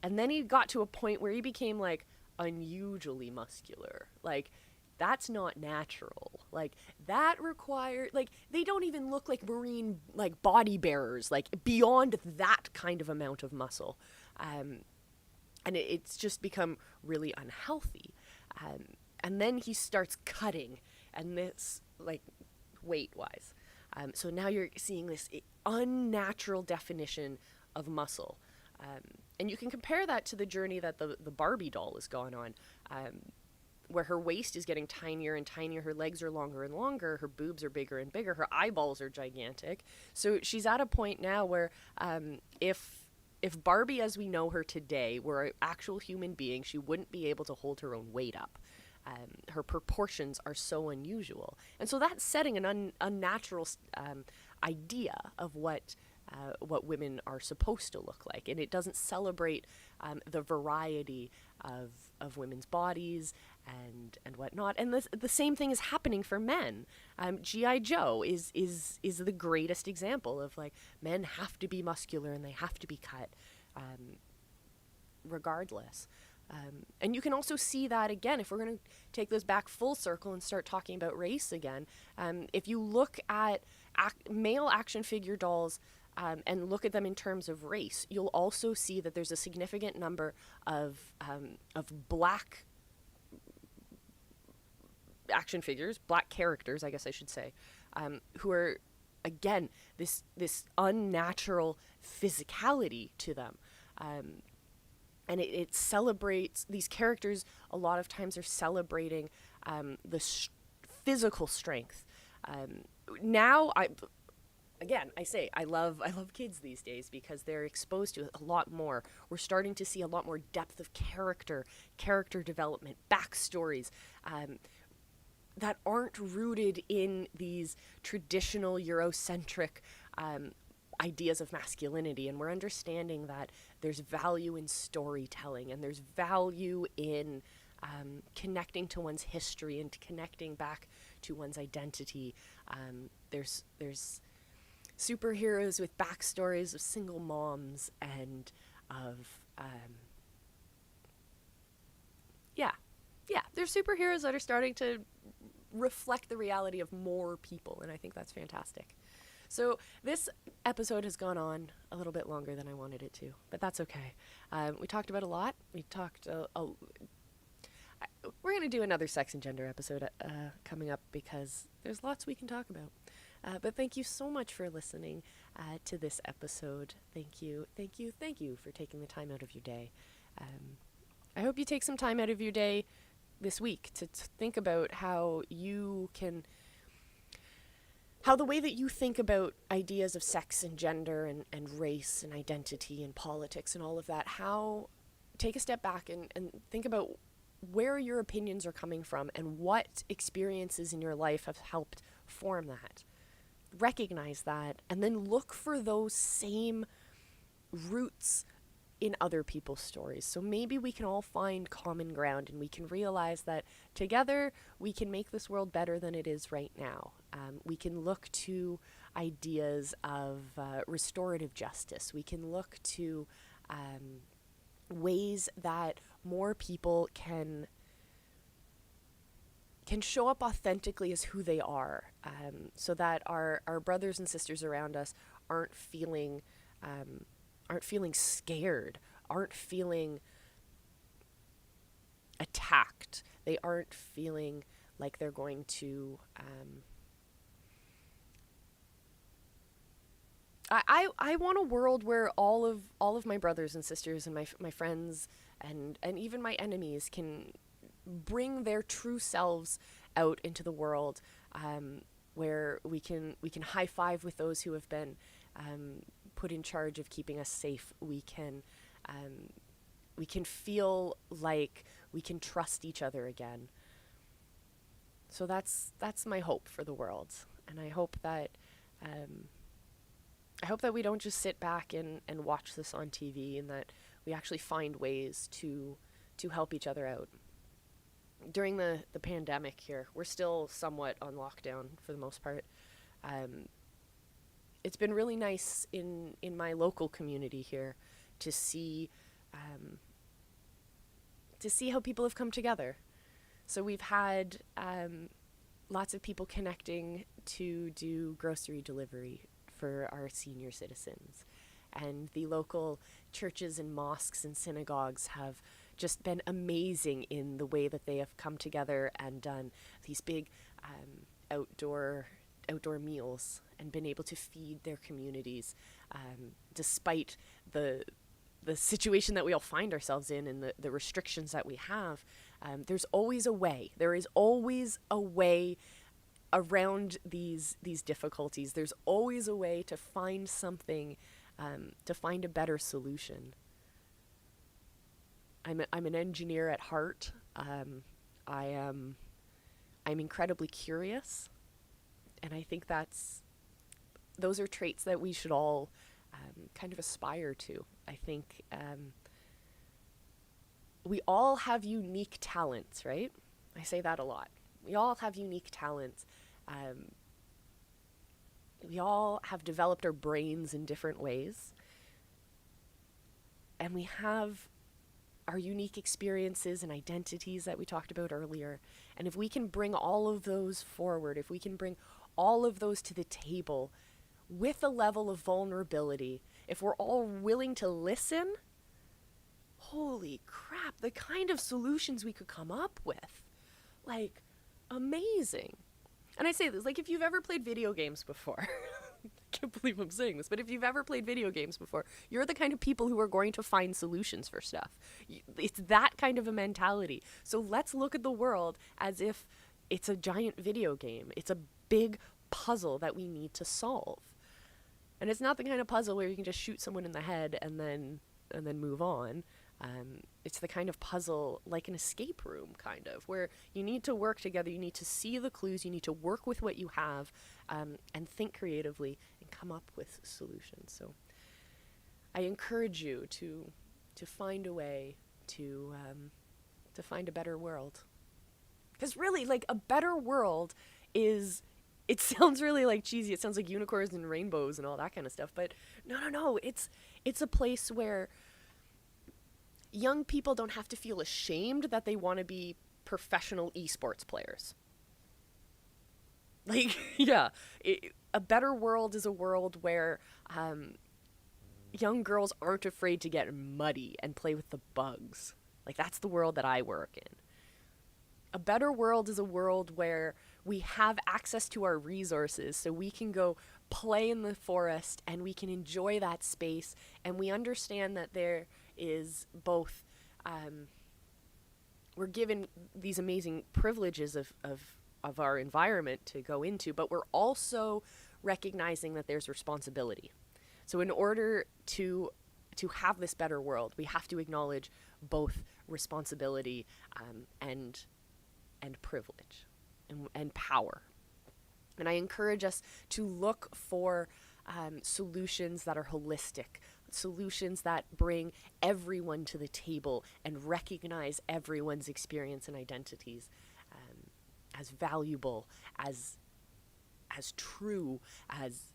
And then he got to a point where he became like unusually muscular. Like, that's not natural. Like, that required, like, they don't even look like Marine, like, body bearers, like, beyond that kind of amount of muscle. And it's just become really unhealthy. And then he starts cutting, and this, like, weight-wise. So now you're seeing this unnatural definition of muscle. And you can compare that to the journey that the Barbie doll has gone on, where her waist is getting tinier and tinier, her legs are longer and longer, her boobs are bigger and bigger, her eyeballs are gigantic. So she's at a point now where if Barbie as we know her today were an actual human being, she wouldn't be able to hold her own weight up. Her proportions are so unusual. And so that's setting an unnatural idea of what women are supposed to look like. And it doesn't celebrate the variety of women's bodies and whatnot. And the same thing is happening for men. G.I. Joe is the greatest example of, like, men have to be muscular and they have to be cut regardless. And you can also see that again, if we're going to take this back full circle and start talking about race again, if you look at male action figure dolls and look at them in terms of race, you'll also see that there's a significant number of black action figures, black characters, I guess I should say, who are, again, this unnatural physicality to them. And it celebrates, these characters a lot of times are celebrating the physical strength. Now, I say I love kids these days because they're exposed to a lot more. We're starting to see a lot more depth of character development, backstories that aren't rooted in these traditional Eurocentric ideas of masculinity. And we're understanding that there's value in storytelling and there's value in connecting to one's history and connecting back to one's identity. There's superheroes with backstories of single moms and of there's superheroes that are starting to reflect the reality of more people, and I think that's fantastic. So this episode has gone on a little bit longer than I wanted it to, but that's okay. We talked about a lot. We talked we're going to do another sex and gender episode coming up because there's lots we can talk about. But thank you so much for listening to this episode. Thank you for taking the time out of your day. I hope you take some time out of your day this week to think about how the way that you think about ideas of sex and gender and race and identity and politics and all of that, take a step back and think about where your opinions are coming from and what experiences in your life have helped form that. Recognize that, and then look for those same roots in other people's stories. So maybe we can all find common ground and we can realize that together we can make this world better than it is right now. We can look to ideas of restorative justice. We can look to ways that more people can show up authentically as who they are, so that our brothers and sisters around us aren't feeling scared, aren't feeling attacked. They aren't feeling like they're going to I want a world where all of my brothers and sisters and my friends and even my enemies can bring their true selves out into the world, where we can high five with those who have been put in charge of keeping us safe. We can feel like we can trust each other again. So that's my hope for the world, and I hope that we don't just sit back and watch this on TV, and that we actually find ways to help each other out. During the pandemic here, we're still somewhat on lockdown for the most part. It's been really nice in my local community here to see how people have come together. So we've had lots of people connecting to do grocery delivery for our senior citizens. And the local churches and mosques and synagogues have just been amazing in the way that they have come together and done these big outdoor meals and been able to feed their communities, despite the situation that we all find ourselves in and the restrictions that we have. There's always a way. There is always a way around these difficulties. There's always a way to find something, to find a better solution. I'm an engineer at heart. I'm incredibly curious, and I think those are traits that we should all kind of aspire to. I think we all have unique talents, right? I say that a lot. We all have unique talents. We all have developed our brains in different ways. And we have our unique experiences and identities that we talked about earlier. And if we can bring all of those forward, if we can bring all of those to the table with a level of vulnerability, if we're all willing to listen, holy crap, the kind of solutions we could come up with. Like, amazing. And I say this, like, if you've ever played video games before, I can't believe I'm saying this, but if you've ever played video games before, you're the kind of people who are going to find solutions for stuff. It's that kind of a mentality. So let's look at the world as if it's a giant video game. It's a big puzzle that we need to solve. And it's not the kind of puzzle where you can just shoot someone in the head and then move on. It's the kind of puzzle like an escape room, kind of, where you need to work together, you need to see the clues, you need to work with what you have, and think creatively and come up with solutions. So I encourage you to find a way to find a better world. Because really, like, a better world is... It sounds really like cheesy. It sounds like unicorns and rainbows and all that kind of stuff. But no. It's a place where young people don't have to feel ashamed that they want to be professional esports players. Like, yeah, a better world is a world where young girls aren't afraid to get muddy and play with the bugs. Like, that's the world that I work in. A better world is a world where we have access to our resources, so we can go play in the forest and we can enjoy that space, and we understand that there is both, we're given these amazing privileges of our environment to go into, but we're also recognizing that there's responsibility. So in order to have this better world, we have to acknowledge both responsibility and privilege and power. And I encourage us to look for solutions that are holistic, solutions that bring everyone to the table and recognize everyone's experience and identities as valuable, as true, as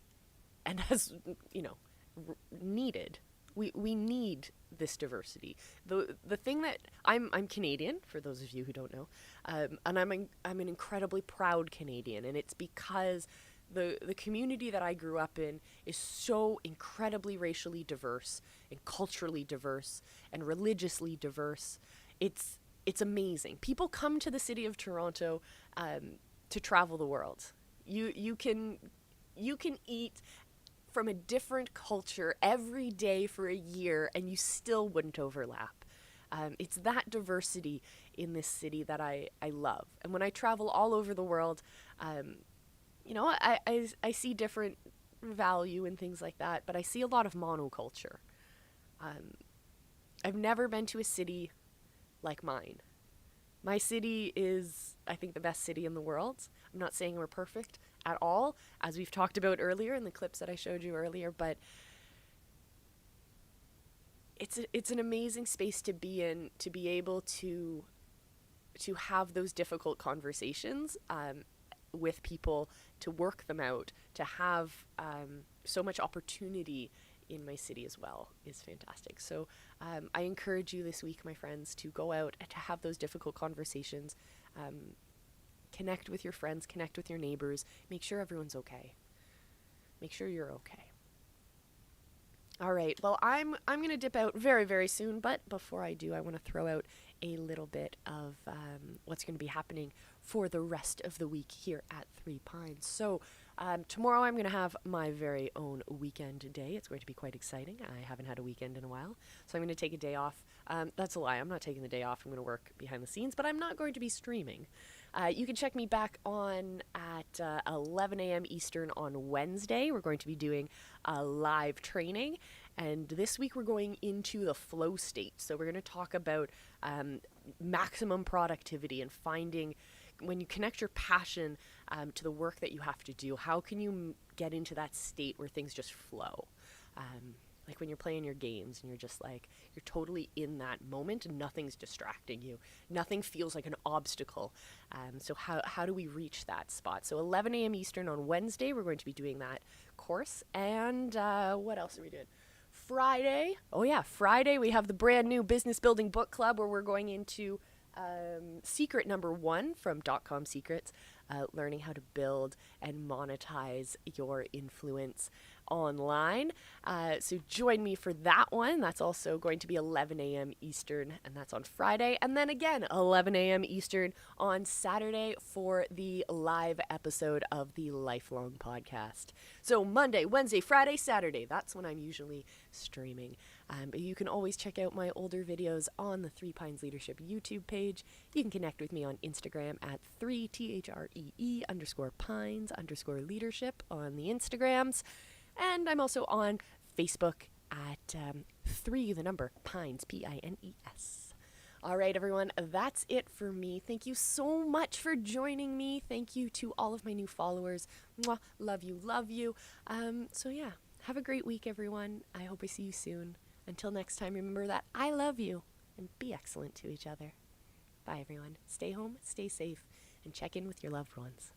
needed. We need this diversity. The thing that I'm Canadian, for those of you who don't know, and I'm an incredibly proud Canadian, and it's because the community that I grew up in is so incredibly racially diverse and culturally diverse and religiously diverse. It's amazing. People come to the city of Toronto to travel the world. You can eat from a different culture every day for a year and you still wouldn't overlap. It's that diversity in this city that I love. And when I travel all over the world, I see different value and things like that, but I see a lot of monoculture. I've never been to a city like mine. My city is, I think, the best city in the world. I'm not saying we're perfect at all, as we've talked about earlier in the clips that I showed you earlier, but it's an amazing space to be in, to be able to have those difficult conversations with people, to work them out, to have so much opportunity in my city as well is fantastic. So I encourage you this week, my friends, to go out and to have those difficult conversations. Connect with your friends, connect with your neighbors, make sure everyone's okay. Make sure you're okay. All right, well, I'm going to dip out very, very soon, but before I do, I want to throw out a little bit of what's going to be happening for the rest of the week here at Three Pines. So tomorrow I'm going to have my very own weekend day. It's going to be quite exciting. I haven't had a weekend in a while, so I'm going to take a day off. That's a lie. I'm not taking the day off. I'm going to work behind the scenes, but I'm not going to be streaming. You can check me back on at 11 a.m. Eastern on Wednesday. We're going to be doing a live training, and this week we're going into the flow state. So we're going to talk about maximum productivity and finding, when you connect your passion to the work that you have to do, how can you get into that state where things just flow? Like when you're playing your games and you're just like, you're totally in that moment and nothing's distracting you. Nothing feels like an obstacle. So how do we reach that spot? So 11 a.m. Eastern on Wednesday, we're going to be doing that course. And what else are we doing? Friday. Oh yeah, Friday we have the brand new Business Building Book Club where we're going into secret number 1 from .com Secrets, learning how to build and monetize your influence online. So join me for that one. That's also going to be 11 a.m. Eastern, and that's on Friday. And then again, 11 a.m. Eastern on Saturday for the live episode of the Lifelong Podcast. So Monday, Wednesday, Friday, Saturday, that's when I'm usually streaming. But you can always check out my older videos on the Three Pines Leadership YouTube page. You can connect with me on Instagram at 3THREE_Pines_leadership on the Instagrams. And I'm also on Facebook at 3 Pines, Pines. All right, everyone, that's it for me. Thank you so much for joining me. Thank you to all of my new followers. Mwah, love you, love you. So yeah, have a great week, everyone. I hope I see you soon. Until next time, remember that I love you and be excellent to each other. Bye, everyone. Stay home, stay safe, and check in with your loved ones.